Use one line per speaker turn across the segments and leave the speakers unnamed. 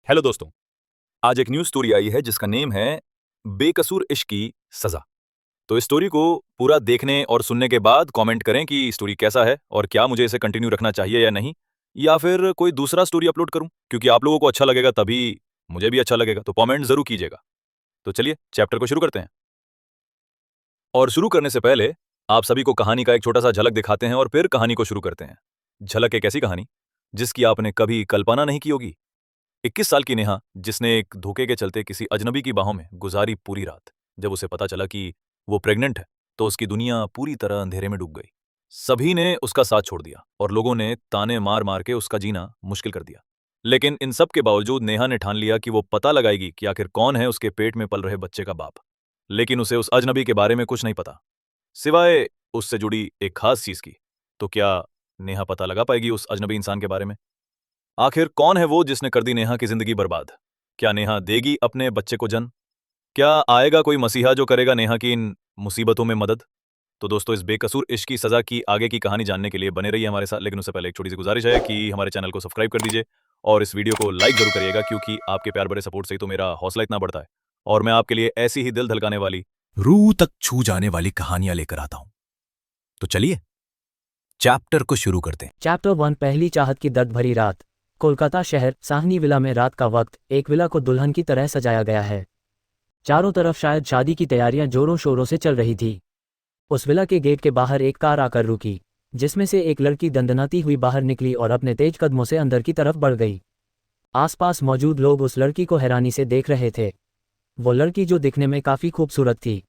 Hello दोस्तों, आज एक न्यूज स्टोरी आई है जिसका नेम है बेकसूर इश्क की सजा। तो इस स्टोरी को पूरा देखने और सुनने के बाद कमेंट करें कि स्टोरी कैसा है और क्या मुझे इसे कंटिन्यू रखना चाहिए या नहीं, या फिर कोई दूसरा स्टोरी अपलोड करूं, क्योंकि आप लोगों को अच्छा लगेगा तभी मुझे भी अच्छा लगेगा। तो कमेंट जरूर कीजिएगा। तो चलिए चैप्टर को शुरू करते हैं। और शुरू करने से पहले आप सभी को कहानी का एक छोटा सा झलक दिखाते हैं और फिर कहानी को शुरू करते हैं। झलक एक ऐसी कहानी जिसकी आपने कभी कल्पना नहीं की होगी। 21 साल की नेहा, जिसने एक धोखे के चलते किसी अजनबी की बाहों में गुजारी पूरी रात। जब उसे पता चला कि वो प्रेग्नेंट है तो उसकी दुनिया पूरी तरह अंधेरे में डूब गई। सभी ने उसका साथ छोड़ दिया और लोगों ने ताने मार मार के उसका जीना मुश्किल कर दिया। लेकिन इन सब के बावजूद नेहा ने ठान लिया कि वो पता लगाएगी कि आखिर कौन है उसके पेट में पल रहे बच्चे का बाप। लेकिन उसे उस अजनबी के बारे में कुछ नहीं पता, सिवाय उससे जुड़ी एक खास चीज की। तो क्या नेहा पता लगा पाएगी उस अजनबी इंसान के बारे में? आखिर कौन है वो जिसने कर दी नेहा की जिंदगी बर्बाद? क्या नेहा देगी अपने बच्चे को जन्म? क्या आएगा कोई मसीहा जो करेगा नेहा की इन मुसीबतों में मदद? तो दोस्तों, इस बेकसूर इश्क की सजा की आगे की कहानी जानने के लिए बने रहिए हमारे साथ। लेकिन उससे पहले एक छोटी सी गुजारिश है कि हमारे चैनल को सब्सक्राइब कर दीजिए और इस वीडियो को लाइक जरूर करिएगा, क्योंकि आपके प्यार भरे सपोर्ट से ही तो मेरा हौसला इतना बढ़ता है और मैं आपके लिए ऐसी ही दिल धड़काने वाली, रूह तक छू जाने वाली कहानियां लेकर आता हूं। तो चलिए चैप्टर को शुरू करते हैं।
चैप्टर 1 पहली चाहत की दर्द भरी रात। कोलकाता शहर, साहनी विला में रात का वक्त। एक विला को दुल्हन की तरह सजाया गया है। चारों तरफ शायद शादी की तैयारियां जोरों शोरों से चल रही थी। उस विला के गेट के बाहर एक कार आकर रुकी, जिसमें से एक लड़की दंदनाती हुई बाहर निकली और अपने तेज कदमों से अंदर की तरफ बढ़ गई। आसपास मौजूद लोग उस लड़की को हैरानी से देख रहे थे। वो लड़की, जो दिखने में काफी खूबसूरत थी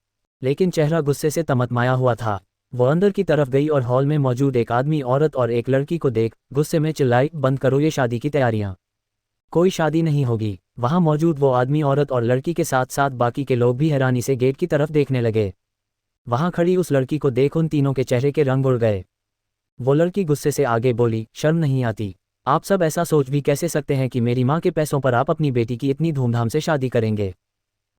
लेकिन चेहरा गुस्से से तमतमाया हुआ था, वो अंदर की तरफ गई और हॉल में मौजूद एक आदमी, औरत और एक लड़की को देख गुस्से में चिल्लाई, बंद करो ये शादी की तैयारियां, कोई शादी नहीं होगी। वहां मौजूद वो आदमी, औरत और लड़की के साथ साथ बाकी के लोग भी हैरानी से गेट की तरफ देखने लगे। वहां खड़ी उस लड़की को देख उन तीनों के चेहरे के रंग उड़ गए। वो लड़की गुस्से से आगे बोली, शर्म नहीं आती? आप सब ऐसा सोच भी कैसे सकते हैं कि मेरी माँ के पैसों पर आप अपनी बेटी की इतनी धूमधाम से शादी करेंगे?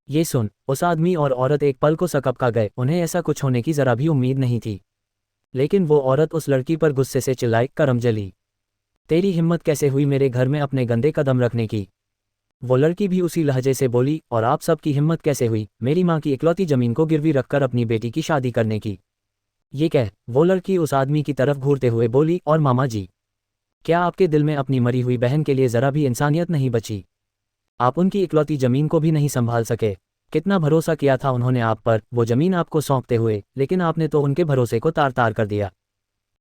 ये सुन उस आदमी और औरत एक पल को सकपका गए। उन्हें ऐसा कुछ होने की जरा भी उम्मीद नहीं थी। लेकिन वो औरत उस लड़की पर गुस्से से चिल्लाई, करम जली, तेरी हिम्मत कैसे हुई मेरे घर में अपने गंदे कदम रखने की? वो लड़की भी उसी लहजे से बोली, और आप सब की हिम्मत कैसे हुई मेरी माँ की इकलौती जमीन को गिरवी रखकर अपनी बेटी की शादी करने की? ये कह वो लड़की उस आदमी की तरफ घूरते हुए बोली, और मामा जी, क्या आपके दिल में अपनी मरी हुई बहन के लिए जरा भी इंसानियत नहीं बची? आप उनकी इकलौती जमीन को भी नहीं संभाल सके। कितना भरोसा किया था उन्होंने आप पर, वो जमीन आपको सौंपते हुए, लेकिन आपने तो उनके भरोसे को तार तार कर दिया।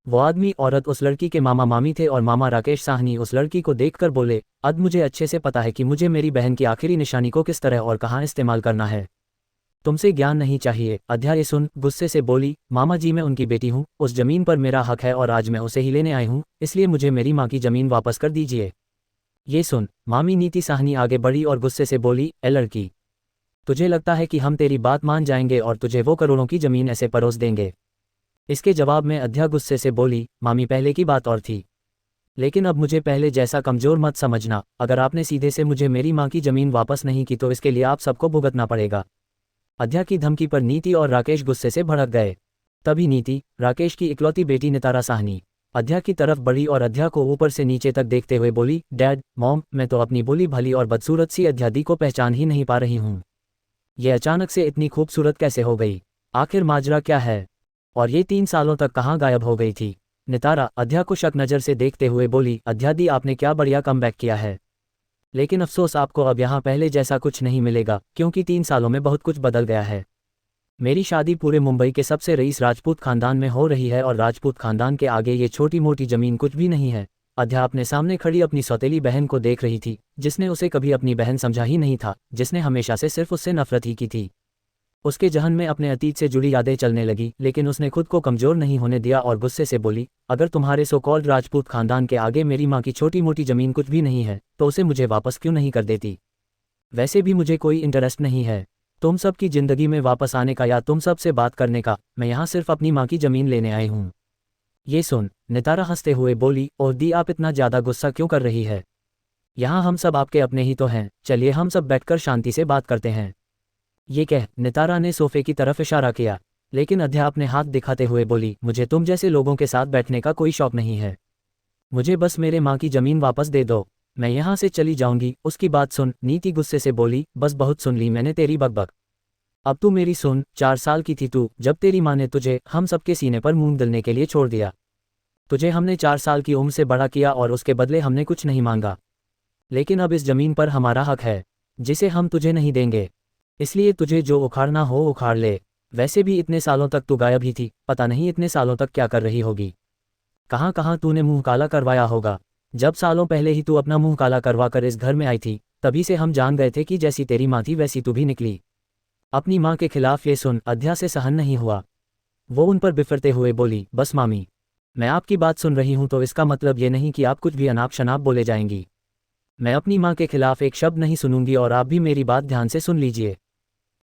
वो आदमी, औरत उस लड़की के मामा मामी थे और मामा राकेश साहनी उस लड़की को देखकर बोले, अब मुझे अच्छे से पता है कि मुझे मेरी बहन की आखिरी निशानी को किस तरह और कहाँ इस्तेमाल करना है। तुमसे ज्ञान नहीं चाहिए। अध्याय सुन गुस्से से बोली, मामा जी मैं उनकी बेटी हूँ, उस जमीन पर मेरा हक है और आज मैं उसे ही लेने आई हूँ, इसलिए मुझे मेरी माँ की जमीन वापस कर दीजिए। ये सुन मामी नीति साहनी आगे बढ़ी और गुस्से से बोली, ए लड़की, तुझे लगता है कि हम तेरी बात मान जाएंगे और तुझे वो करोड़ों की जमीन ऐसे परोस देंगे? इसके जवाब में अध्या गुस्से से बोली, मामी पहले की बात और थी, लेकिन अब मुझे पहले जैसा कमजोर मत समझना। अगर आपने सीधे से मुझे मेरी माँ की जमीन वापस नहीं की तो इसके लिए आप सबको भुगतना पड़ेगा। अध्या की धमकी पर नीति और राकेश गुस्से से भड़क गए। तभी नीति, राकेश की इकलौती बेटी नितारा साहनी, अध्या की तरफ बढ़ी और अध्या को ऊपर से नीचे तक देखते हुए बोली, डैड, मॉम, मैं तो अपनी भोली भाली और बदसूरत सी अध्या दी को पहचान ही नहीं पा रही हूँ। ये अचानक से इतनी खूबसूरत कैसे हो गई? आखिर माजरा क्या है? और ये 3 सालों तक कहाँ गायब हो गई थी? नितारा अध्या को शक नज़र से देखते हुए बोली, अध्या दी आपने क्या बढ़िया कमबैक किया है, लेकिन अफसोस आपको अब यहाँ पहले जैसा कुछ नहीं मिलेगा, क्योंकि 3 सालों में बहुत कुछ बदल गया है। मेरी शादी पूरे मुंबई के सबसे रईस राजपूत खानदान में हो रही है और राजपूत खानदान के आगे ये छोटी मोटी जमीन कुछ भी नहीं है। अध्या अपने सामने खड़ी अपनी सौतेली बहन को देख रही थी, जिसने उसे कभी अपनी बहन समझा ही नहीं था, जिसने हमेशा से सिर्फ उससे नफरत ही की थी। उसके जहन में अपने अतीत से जुड़ी यादें चलने लगी, लेकिन उसने खुद को कमजोर नहीं होने दिया और गुस्से से बोली, अगर तुम्हारे सो कॉल्ड राजपूत खानदान के आगे मेरी माँ की छोटी मोटी जमीन कुछ भी नहीं है तो उसे मुझे वापस क्यों नहीं कर देती? वैसे भी मुझे कोई इंटरेस्ट नहीं है तुम सब की जिंदगी में वापस आने का या तुम सब से बात करने का। मैं यहाँ सिर्फ अपनी माँ की जमीन लेने आई हूँ। ये सुन नितारा हंसते हुए बोली, ओह दी आप इतना ज्यादा गुस्सा क्यों कर रही है? यहाँ हम सब आपके अपने ही तो हैं, चलिए हम सब बैठकर शांति से बात करते हैं। ये कह नितारा ने सोफे की तरफ इशारा किया, लेकिन अध्या अपने हाथ दिखाते हुए बोली, मुझे तुम जैसे लोगों के साथ बैठने का कोई शौक नहीं है, मुझे बस मेरे माँ की जमीन वापस दे दो। मैं यहाँ से चली जाऊंगी। उसकी बात सुन नीति गुस्से से बोली, बस बहुत सुन ली मैंने तेरी बकबक। अब तू मेरी सुन। 4 साल की थी तू जब तेरी माँ ने तुझे हम सबके सीने पर मूंग दलने के लिए छोड़ दिया। तुझे हमने 4 साल की उम्र से बड़ा किया और उसके बदले हमने कुछ नहीं मांगा। लेकिन अब इस जमीन पर हमारा हक है जिसे हम तुझे नहीं देंगे। इसलिए तुझे जो उखाड़ना हो उखाड़ ले। वैसे भी इतने सालों तक तू गायब ही थी, पता नहीं इतने सालों तक क्या कर रही होगी। कहाँ कहाँ तूने मुंह काला करवाया होगा। जब सालों पहले ही तू अपना मुंह काला करवा कर इस घर में आई थी, तभी से हम जान गए थे कि जैसी तेरी माँ थी वैसी तू भी निकली। अपनी माँ के खिलाफ ये सुन अध्या से सहन नहीं हुआ। वो उन पर बिफरते हुए बोली, बस मामी, मैं आपकी बात सुन रही हूँ तो इसका मतलब ये नहीं कि आप कुछ भी अनाप शनाप बोले जाएंगी। मैं अपनी माँ के खिलाफ एक शब्द नहीं सुनूंगी और आप भी मेरी बात ध्यान से सुन लीजिए।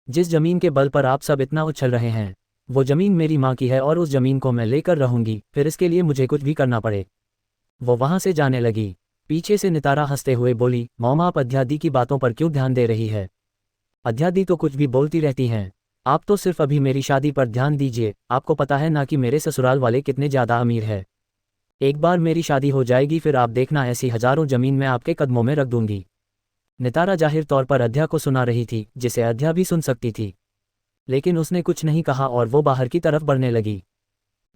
जिस जमीन के बल पर आप सब इतना उछल रहे हैं, वो जमीन मेरी माँ की है और उस जमीन को मैं लेकर रहूंगी, फिर इसके लिए मुझे कुछ भी करना पड़े। वो वहां से जाने लगी। पीछे से नितारा हंसते हुए बोली, मॉम आप अध्या दी की बातों पर क्यों ध्यान दे रही है? अध्या दी तो कुछ भी बोलती रहती हैं। आप तो सिर्फ अभी मेरी शादी पर ध्यान दीजिए। आपको पता है ना कि मेरे ससुराल वाले कितने ज़्यादा अमीर है। एक बार मेरी शादी हो जाएगी फिर आप देखना ऐसी हजारों जमीन मैं आपके कदमों में रख दूंगी। नितारा जाहिर तौर पर अध्या को सुना रही थी, जिसे अध्या भी सुन सकती थी। लेकिन उसने कुछ नहीं कहा और वो बाहर की तरफ बढ़ने लगी।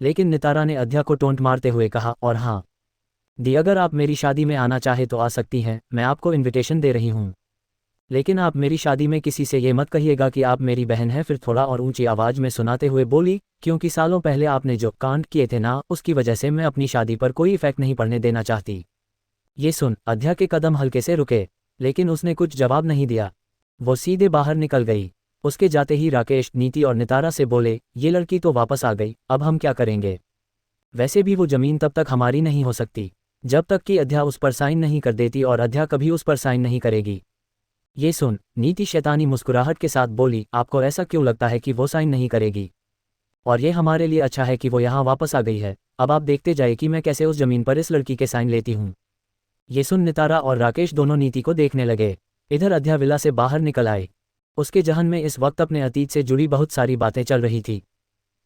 लेकिन नितारा ने अध्या को टोंट मारते हुए कहा, और हाँ दी, अगर आप मेरी शादी में आना चाहे तो आ सकती हैं, मैं आपको इनविटेशन दे रही हूँ। लेकिन आप मेरी शादी में किसी से ये मत कहिएगा कि आप मेरी बहन हैं। फिर थोड़ा और ऊंची आवाज में सुनाते हुए बोली, क्योंकि सालों पहले आपने जो कांड किए थे ना, उसकी वजह से मैं अपनी शादी पर कोई इफेक्ट नहीं पड़ने देना चाहती। ये सुन अध्या के कदम हल्के से रुके, लेकिन उसने कुछ जवाब नहीं दिया। वो सीधे बाहर निकल गई। उसके जाते ही राकेश, नीति और नितारा से बोले, ये लड़की तो वापस आ गई, अब हम क्या करेंगे? वैसे भी वो जमीन तब तक हमारी नहीं हो सकती जब तक कि अध्या उस पर साइन नहीं कर देती, और अध्या कभी उस पर साइन नहीं करेगी। ये सुन नीति शैतानी मुस्कुराहट के साथ बोली, आपको ऐसा क्यों लगता है कि वो साइन नहीं करेगी? और ये हमारे लिए अच्छा है कि वो यहाँ वापस आ गई है। अब आप देखते जाए कि मैं कैसे उस जमीन पर इस लड़की के साइन लेती हूँ। ये सुन नितारा और राकेश दोनों नीति को देखने लगे। इधर अध्या विला से बाहर निकल आई। उसके जहन में इस वक्त अपने अतीत से जुड़ी बहुत सारी बातें चल रही थी।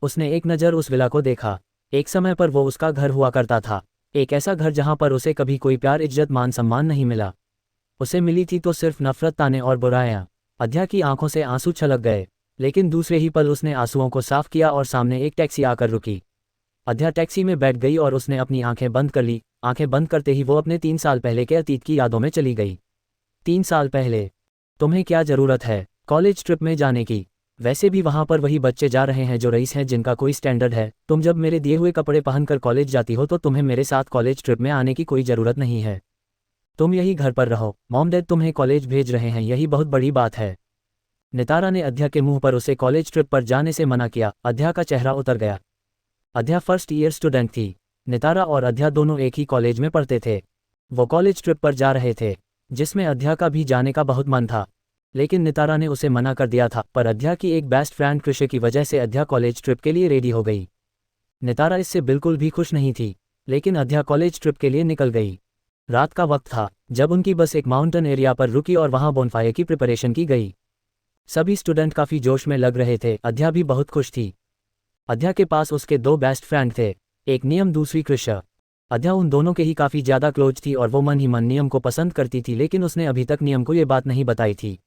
उसने एक नज़र उस विला को देखा। एक समय पर वो उसका घर हुआ करता था, एक ऐसा घर जहाँ पर उसे कभी कोई प्यार, इज्जत, मान सम्मान नहीं मिला। उसे मिली थी तो सिर्फ नफरत, ताने और बुराइयां। अध्या की आंखों से आंसू छलक गए, लेकिन दूसरे ही पल उसने आंसुओं को साफ किया और सामने एक टैक्सी आकर रुकी। अध्या टैक्सी में बैठ गई और उसने अपनी आंखें बंद कर ली। आंखें बंद करते ही वो अपने 3 साल पहले के अतीत की यादों में चली गई। 3 साल पहले? तुम्हें क्या जरूरत है कॉलेज ट्रिप में जाने की? वैसे भी वहां पर वही बच्चे जा रहे हैं जो रईस हैं, जिनका कोई स्टैंडर्ड है। तुम जब मेरे दिए हुए कपड़े पहनकर कॉलेज जाती हो तो तुम्हें मेरे साथ कॉलेज ट्रिप में आने की कोई ज़रूरत नहीं है। तुम यही घर पर रहो। मॉम डैड तुम्हें कॉलेज भेज रहे हैं, यही बहुत बड़ी बात है। नितारा ने अध्या के मुंह पर उसे कॉलेज ट्रिप पर जाने से मना किया। अध्या का चेहरा उतर गया। अध्या फर्स्ट ईयर स्टूडेंट थी। नितारा और अध्या दोनों एक ही कॉलेज में पढ़ते थे। वो कॉलेज ट्रिप पर जा रहे थे, जिसमें अध्या का भी जाने का बहुत मन था, लेकिन नितारा ने उसे मना कर दिया था। पर अध्या की एक बेस्ट फ्रेंड कृषि की वजह से अध्या कॉलेज ट्रिप के लिए रेडी हो गई। नितारा इससे बिल्कुल भी खुश नहीं थी, लेकिन अध्या कॉलेज ट्रिप के लिए निकल गई। रात का वक्त था जब उनकी बस एक माउंटेन एरिया पर रुकी और वहां बोनफायर की प्रिपरेशन की गई। सभी स्टूडेंट काफी जोश में लग रहे थे। अध्या भी बहुत खुश थी। अध्या के पास उसके 2 बेस्ट फ्रेंड थे, एक नियम, दूसरी कृषि। अध्या उन दोनों के ही काफी ज्यादा क्लोज थी और वो मन ही मन नियम को पसंद करती थी, लेकिन उसने अभी तक नियम को ये बात नहीं बताई थी।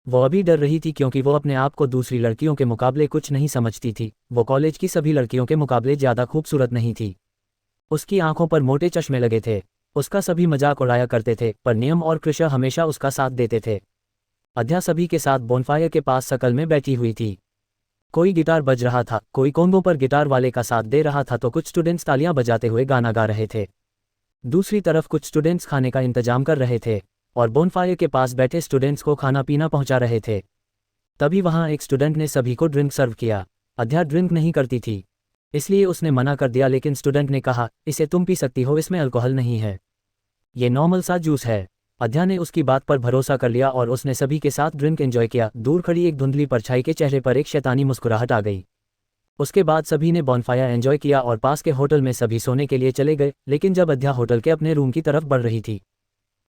वो अभी डर रही थी क्योंकि वो अपने आप को दूसरी लड़कियों के मुकाबले कुछ नहीं समझती थी। वो कॉलेज की सभी लड़कियों के मुकाबले ज्यादा खूबसूरत नहीं थी। उसकी आंखों पर मोटे चश्मे लगे थे। उसका सभी मजाक उड़ाया करते थे, पर नियम और कृषि हमेशा उसका साथ देते थे। अध्या सभी के साथ बोनफायर के पास सकल में बैठी हुई थी। कोई गिटार बज रहा था, कोई कोंगों पर गिटार वाले का साथ दे रहा था, तो कुछ स्टूडेंट्स तालियां बजाते हुए गाना गा रहे थे। दूसरी तरफ कुछ स्टूडेंट्स खाने का इंतजाम कर रहे थे और बोनफायर के पास बैठे स्टूडेंट्स को खाना पीना पहुंचा रहे थे। तभी वहां एक स्टूडेंट ने सभी को ड्रिंक सर्व किया। अध्या ड्रिंक नहीं करती थी, इसलिए उसने मना कर दिया, लेकिन स्टूडेंट ने कहा, इसे तुम पी सकती हो, इसमें अल्कोहल नहीं है, ये नॉर्मल सा जूस है। अध्या ने उसकी बात पर भरोसा कर लिया और उसने सभी के साथ ड्रिंक एंजॉय किया। दूर खड़ी एक धुंधली परछाई के चेहरे पर एक शैतानी मुस्कुराहट आ गई। उसके बाद सभी ने बॉनफायर एंजॉय किया और पास के होटल में सभी सोने के लिए चले गए। लेकिन जब अध्या होटल के अपने रूम की तरफ बढ़ रही थी,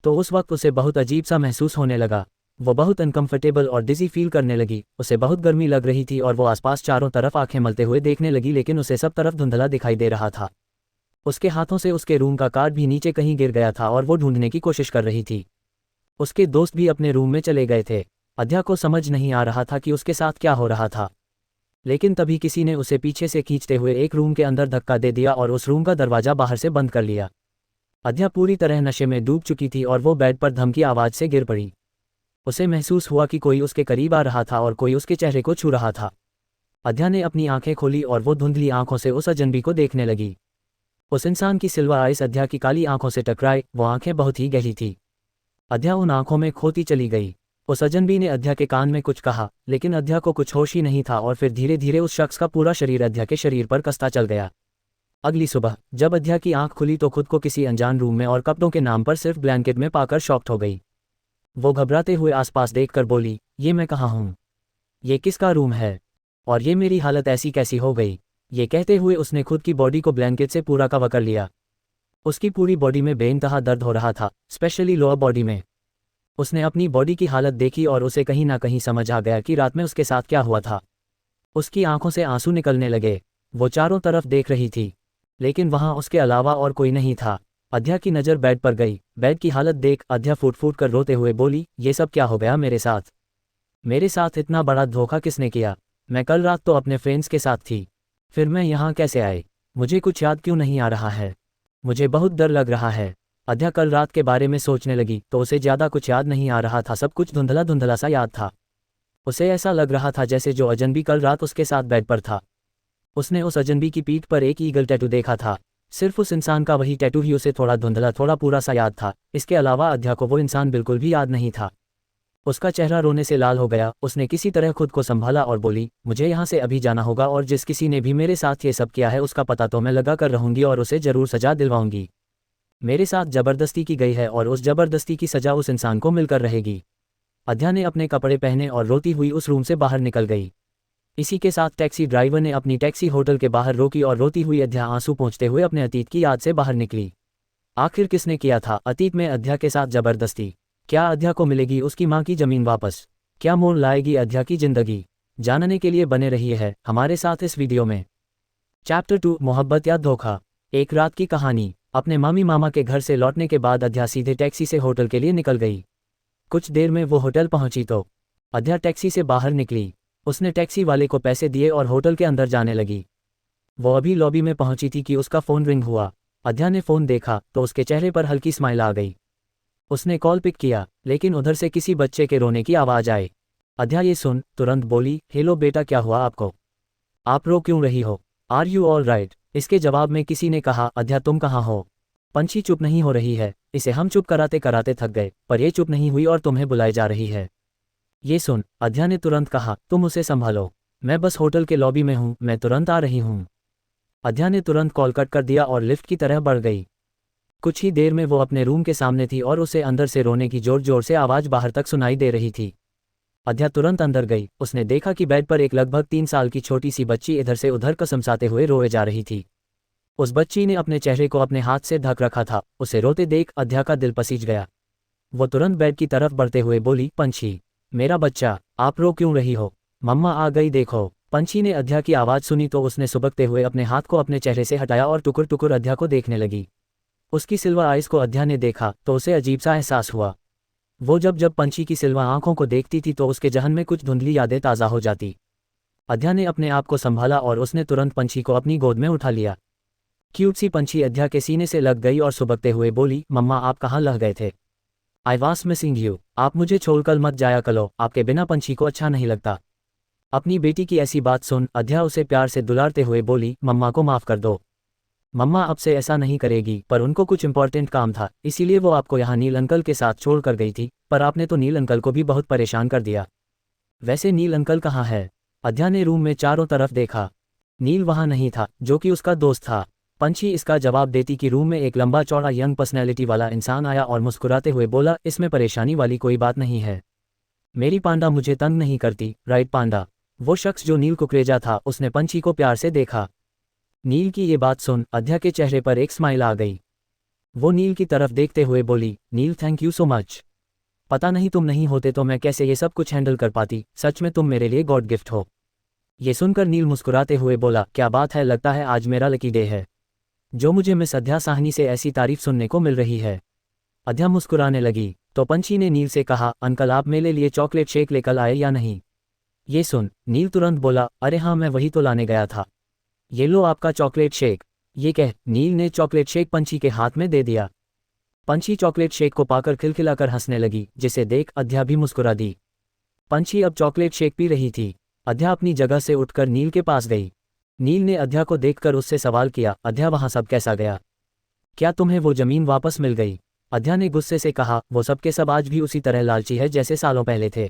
तो उस वक्त उसे बहुत अजीब सा महसूस होने लगा। वो बहुत अनकंफर्टेबल और डिजी फील करने लगी। उसे बहुत गर्मी लग रही थी और वो आसपास चारों तरफ आंखें मलते हुए देखने लगी, लेकिन उसे सब तरफ धुंधला दिखाई दे रहा था। उसके हाथों से उसके रूम का कार्ड भी नीचे कहीं गिर गया था और वो ढूंढने की कोशिश कर रही थी। उसके दोस्त भी अपने रूम में चले गए थे। अद्या को समझ नहीं आ रहा था कि उसके साथ क्या हो रहा था। लेकिन तभी किसी ने उसे पीछे से खींचते हुए एक रूम के अंदर धक्का दे दिया और उस रूम का दरवाजा बाहर से बंद कर लिया। अद्या पूरी तरह नशे में डूब चुकी थी और वो बेड पर धमकी आवाज से गिर पड़ी। उसे महसूस हुआ कि कोई उसके करीब आ रहा था और कोई उसके चेहरे को छू रहा था। अद्या ने अपनी आंखें खोली और वो धुंधली आंखों से उस अजनबी को देखने लगी। उस इंसान की सिल्वर आइस अद्या की काली आंखों से टकराए। वो आंखें बहुत ही गहरी थी। अद्या उन आंखों में खोती चली गई। उस अजनबी ने अद्या के कान में कुछ कहा, लेकिन अद्या को कुछ होश ही नहीं था और फिर धीरे धीरे उस शख्स का पूरा शरीर अद्या के शरीर पर कसता चल गया। अगली सुबह जब अद्या की आंख खुली तो खुद को किसी अनजान रूम में और कपड़ों के नाम पर सिर्फ ब्लैंकेट में पाकर शॉक्ड हो गई। वो घबराते हुए आसपास देखकर बोली, ये मैं कहाँ हूँ? ये किसका रूम है? और ये मेरी हालत ऐसी कैसी हो गई? ये कहते हुए उसने खुद की बॉडी को ब्लैंकेट से पूरा कवर कर लिया। उसकी पूरी बॉडी में बेइंतहा दर्द हो रहा था, स्पेशली लोअर बॉडी में। उसने अपनी बॉडी की हालत देखी और उसे कहीं ना कहीं समझ आ गया कि रात में उसके साथ क्या हुआ था। उसकी आंखों से आंसू निकलने लगे। वो चारों तरफ देख रही थी, लेकिन वहां उसके अलावा और कोई नहीं था। अद्या की नज़र बेड पर गई। बेड की हालत देख अद्या फूट फूट कर रोते हुए बोली, ये सब क्या हो गया मेरे साथ? मेरे साथ इतना बड़ा धोखा किसने किया? मैं कल रात तो अपने फ्रेंड्स के साथ थी, फिर मैं यहाँ कैसे आई? मुझे कुछ याद क्यों नहीं आ रहा है? मुझे बहुत डर लग रहा है। अद्या कल रात के बारे में सोचने लगी तो उसे ज़्यादा कुछ याद नहीं आ रहा था। सब कुछ धुंधला धुंधला सा याद था। उसे ऐसा लग रहा था जैसे जो अजनबी कल रात उसके साथ बेड पर था। उसने उस अजनबी की पीठ पर एक ईगल टैटू देखा था। सिर्फ उस इंसान का वही टैटू ही उसे थोड़ा धुंधला थोड़ा पूरा सा याद था। इसके अलावा अद्या को वो इंसान बिल्कुल भी याद नहीं था। उसका चेहरा रोने से लाल हो गया। उसने किसी तरह खुद को संभाला और बोली, मुझे यहाँ से अभी जाना होगा और जिस किसी ने भी मेरे साथ ये सब किया है उसका पता तो मैं लगा कर रहूंगी और उसे जरूर सजा दिलवाऊंगी। मेरे साथ जबरदस्ती की गई है और उस जबरदस्ती की सजा उस इंसान को मिलकर रहेगी। अद्या ने अपने कपड़े पहने और रोती हुई उस रूम से बाहर निकल गई। इसी के साथ टैक्सी ड्राइवर ने अपनी टैक्सी होटल के बाहर रोकी और रोती हुई अद्या आंसू पोंछते हुए अपने अतीत की याद से बाहर निकली। आखिर किसने किया था अतीत में अद्या के साथ जबरदस्ती? क्या अद्या को मिलेगी उसकी मां की जमीन वापस? क्या मोड़ लाएगी अद्या की जिंदगी? जानने के लिए बने रहिए है हमारे साथ इस वीडियो में। चैप्टर 2 मोहब्बत या धोखा। एक रात की कहानी। अपने मामी मामा के घर से लौटने के बाद अद्या सीधे टैक्सी से होटल के लिए निकल गई। कुछ देर में वो होटल पहुंची तो अद्या टैक्सी से बाहर निकली। उसने टैक्सी वाले को पैसे दिए और होटल के अंदर जाने लगी। वो अभी लॉबी में पहुंची थी कि उसका फ़ोन रिंग हुआ। अद्या ने फ़ोन देखा तो उसके चेहरे पर हल्की स्माइल आ गई। उसने कॉल पिक किया, लेकिन उधर से किसी बच्चे के रोने की आवाज़ आई। अद्या ये सुन तुरंत बोली, हेलो बेटा, क्या हुआ आपको? आप रो क्यों रही हो? Are you all right? इसके जवाब में किसी ने कहा, अद्या तुम कहाँ हो? पंछी चुप नहीं हो रही है। इसे हम चुप कराते कराते थक गए, पर ये चुप नहीं हुई और तुम्हें बुलाई जा रही है। ये सुन, अद्या ने तुरंत कहा, तुम उसे संभालो। मैं बस होटल के लॉबी में हूँ, मैं तुरंत आ रही हूँ। अद्या ने तुरंत कॉल कट कर दिया और लिफ्ट की तरह बढ़ गई। कुछ ही देर में वो अपने रूम के सामने थी और उसे अंदर से रोने की जोर जोर से आवाज़ बाहर तक सुनाई दे रही थी। अद्या तुरंत अंदर गई। उसने देखा कि बेड पर एक लगभग 3 साल की छोटी सी बच्ची इधर से उधर कसमसाते हुए रोए जा रही थी। उस बच्ची ने अपने चेहरे को अपने हाथ से ढक रखा था। उसे रोते देख अद्या का दिल पसीज गया। वो तुरंत बेड की तरफ बढ़ते हुए बोली, पंछी, मेरा बच्चा, आप रो क्यों रही हो? मम्मा आ गई देखो। पंछी ने अद्या की आवाज़ सुनी तो उसने सुबकते हुए अपने हाथ को अपने चेहरे से हटाया और टुकुर टुकुर अद्या को देखने लगी। उसकी सिल्वर आइस को अद्या ने देखा तो उसे अजीब सा एहसास हुआ। वो जब जब पंछी की सिल्वर आंखों को देखती थी तो उसके जहन में कुछ धुंधली यादें ताज़ा हो जाती। अद्या ने अपने आप को संभाला और उसने तुरंत पंछी को अपनी गोद में उठा लिया। क्यूट सी पंछी अद्या के सीने से लग गई और सुबकते हुए बोली, मम्मा आप कहाँ लह गए थे? I was missing you. आप मुझे छोड़कर मत जाया करो, आपके बिना पंछी को अच्छा नहीं लगता। अपनी बेटी की ऐसी बात सुन अद्या उसे प्यार से दुलारते हुए बोली, मम्मा को माफ़ कर दो। मम्मा अब से ऐसा नहीं करेगी, पर उनको कुछ इंपॉर्टेंट काम था, इसीलिए वो आपको यहाँ नील अंकल के साथ छोड़ कर गई थी, पर आपने तो नील अंकल को भी बहुत परेशान कर दिया। वैसे नील अंकल कहाँ है? अद्या ने रूम में चारों तरफ देखा। नील वहाँ नहीं था, जो कि उसका दोस्त था। पंछी इसका जवाब देती कि रूम में एक लंबा चौड़ा यंग पर्सनैलिटी वाला इंसान आया और मुस्कुराते हुए बोला, इसमें परेशानी वाली कोई बात नहीं है। मेरी पांडा मुझे तंग नहीं करती, राइट पांडा? वो शख्स जो नील कुकरेजा था उसने पंछी को प्यार से देखा। नील की ये बात सुन अद्या के चेहरे पर एक स्माइल आ गई। वो नील की तरफ देखते हुए बोली, नील थैंक यू सो मच। पता नहीं तुम नहीं होते तो मैं कैसे ये सब कुछ हैंडल कर पाती। सच में तुम मेरे लिए गॉड गिफ्ट हो। ये सुनकर नील मुस्कुराते हुए बोला, क्या बात है, लगता है आज मेरा लकी डे है। जो मुझे मिस अध्या साहनी से ऐसी तारीफ सुनने को मिल रही है। अध्या मुस्कुराने लगी तो पंछी ने नील से कहा, अंकल आप मेरे लिए चॉकलेट शेक लेकर आए या नहीं? ये सुन नील तुरंत बोला, अरे हाँ मैं वही तो लाने गया था। ये लो आपका चॉकलेट शेक। ये कह नील ने चॉकलेट शेक पंछी के हाथ में दे दिया। पंछी चॉकलेट शेक को पाकर खिलखिलाकर हंसने लगी, जिसे देख अध्या भी मुस्कुरा दी। पंछी अब चॉकलेट शेक पी रही थी। अध्या अपनी जगह से उठकर नील के पास गई। नील ने अध्या को देखकर उससे सवाल किया, अध्या वहां सब कैसा गया? क्या तुम्हें वो जमीन वापस मिल गई? अध्या ने गुस्से से कहा, वो सब के सब आज भी उसी तरह लालची है जैसे सालों पहले थे।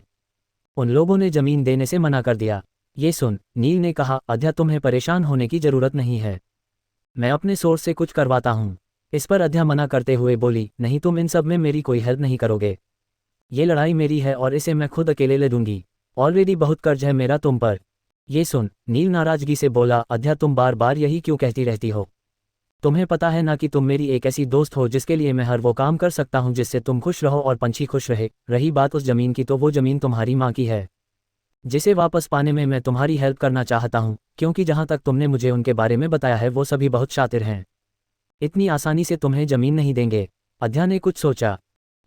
उन लोगों ने जमीन देने से मना कर दिया। ये सुन नील ने कहा, अध्या तुम्हें परेशान होने की जरूरत नहीं है, मैं अपने सोर्स से कुछ करवाता हूँ। इस पर अध्या मना करते हुए बोली, नहीं तुम इन सब में मेरी कोई हेल्प नहीं करोगे। ये लड़ाई मेरी है और इसे मैं खुद अकेले ले दूंगी। ऑलरेडी बहुत कर्ज है मेरा तुम पर। ये सुन नील नाराजगी से बोला, अध्या तुम बार बार यही क्यों कहती रहती हो? तुम्हें पता है ना कि तुम मेरी एक ऐसी दोस्त हो जिसके लिए मैं हर वो काम कर सकता हूँ जिससे तुम खुश रहो और पंछी खुश रहे। रही बात उस जमीन की, तो वो जमीन तुम्हारी माँ की है, जिसे वापस पाने में मैं तुम्हारी हेल्प करना चाहता हूँ, क्योंकि जहाँ तक तुमने मुझे उनके बारे में बताया है वो सभी बहुत शातिर हैं। इतनी आसानी से तुम्हें जमीन नहीं देंगे। अध्या ने कुछ सोचा,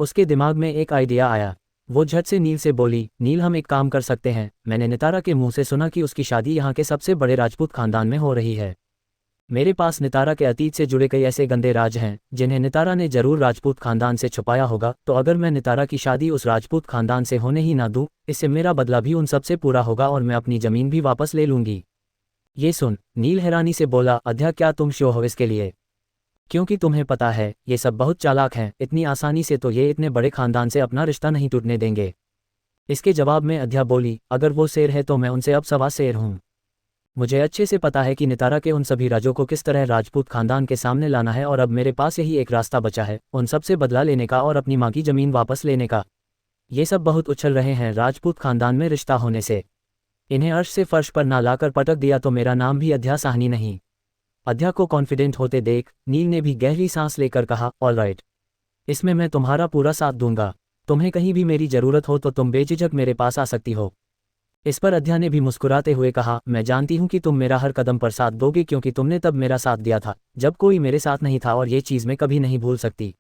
उसके दिमाग में एक आइडिया आया। वो झट से नील से बोली, नील हम एक काम कर सकते हैं, मैंने नितारा के मुंह से सुना कि उसकी शादी यहाँ के सबसे बड़े राजपूत खानदान में हो रही है। मेरे पास नितारा के अतीत से जुड़े कई ऐसे गंदे राज हैं जिन्हें नितारा ने जरूर राजपूत खानदान से छुपाया होगा, तो अगर मैं नितारा की शादी उस राजपूत खानदान से होने ही ना दूं, इससे मेरा बदला भी उन सबसे पूरा होगा और मैं अपनी जमीन भी वापस ले लूंगी। ये सुन नील हैरानी से बोला, अध्या क्या तुम श्योर हो इसके लिए? क्योंकि तुम्हें पता है ये सब बहुत चालाक हैं, इतनी आसानी से तो ये इतने बड़े खानदान से अपना रिश्ता नहीं टूटने देंगे। इसके जवाब में अध्या बोली, अगर वो शेर है तो मैं उनसे अब सवा शेर हूँ। मुझे अच्छे से पता है कि नितारा के उन सभी राजों को किस तरह राजपूत खानदान के सामने लाना है और अब मेरे पास यही एक रास्ता बचा है, उन सब से बदला लेने का और अपनी माँ की जमीन वापस लेने का। ये सब बहुत उछल रहे हैं राजपूत खानदान में रिश्ता होने से। इन्हें अर्श से फर्श पर ना लाकर पटक दिया तो मेरा नाम भी अध्या साहनी नहीं। अध्या को कॉन्फिडेंट होते देख नील ने भी गहरी सांस लेकर कहा, ऑल राइट, इसमें मैं तुम्हारा पूरा साथ दूंगा। तुम्हें कहीं भी मेरी जरूरत हो तो तुम बेझिझक मेरे पास आ सकती हो। इस पर अध्या ने भी मुस्कुराते हुए कहा, मैं जानती हूँ कि तुम मेरा हर कदम पर साथ दोगे, क्योंकि तुमने तब मेरा साथ दिया था जब कोई मेरे साथ नहीं था, और ये चीज़ मैं कभी नहीं भूल सकती।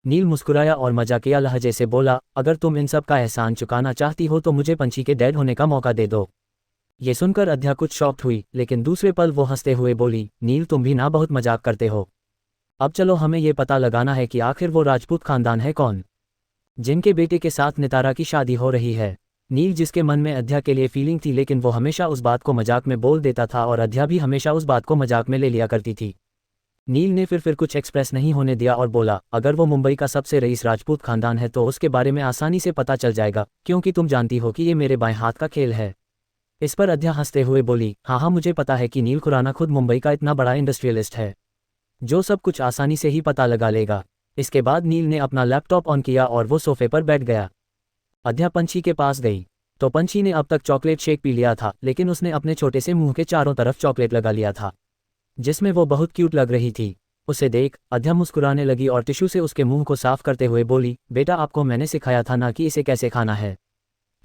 नील मुस्कुराया और मजाकिया लहजे से बोला, अगर तुम इन सब का एहसान चुकाना चाहती हो तो मुझे पंछी के डैड होने का मौका दे दो। ये सुनकर अध्या कुछ शॉक्ड हुई, लेकिन दूसरे पल वो हंसते हुए बोली, नील तुम भी ना बहुत मजाक करते हो। अब चलो हमें ये पता लगाना है कि आखिर वो राजपूत खानदान है कौन जिनके बेटे के साथ नितारा की शादी हो रही है। नील जिसके मन में अध्या के लिए फीलिंग थी, लेकिन वो हमेशा उस बात को मजाक में बोल देता था और अध्या भी हमेशा उस बात को मजाक में ले लिया करती थी। नील ने फिर कुछ एक्सप्रेस नहीं होने दिया और बोला, अगर वो मुंबई का सबसे रईस राजपूत खानदान है तो उसके बारे में आसानी से पता चल जाएगा, क्योंकि तुम जानती हो कि ये मेरे बाएं हाथ का खेल है। इस पर अध्या हंसते हुए बोली, हाँ हाँ मुझे पता है कि नील खुराना खुद मुंबई का इतना बड़ा इंडस्ट्रियलिस्ट है जो सब कुछ आसानी से ही पता लगा लेगा। इसके बाद नील ने अपना लैपटॉप ऑन किया और वो सोफे पर बैठ गया। अध्या पंछी के पास गई तो पंछी ने अब तक चॉकलेट शेक पी लिया था, लेकिन उसने अपने छोटे से मुंह के चारों तरफ चॉकलेट लगा लिया था, जिसमें वो बहुत क्यूट लग रही थी। उसे देख अध्या मुस्कुराने लगी और टिश्यू से उसके मुंह को साफ करते हुए बोली, बेटा आपको मैंने सिखाया था ना कि इसे कैसे खाना है,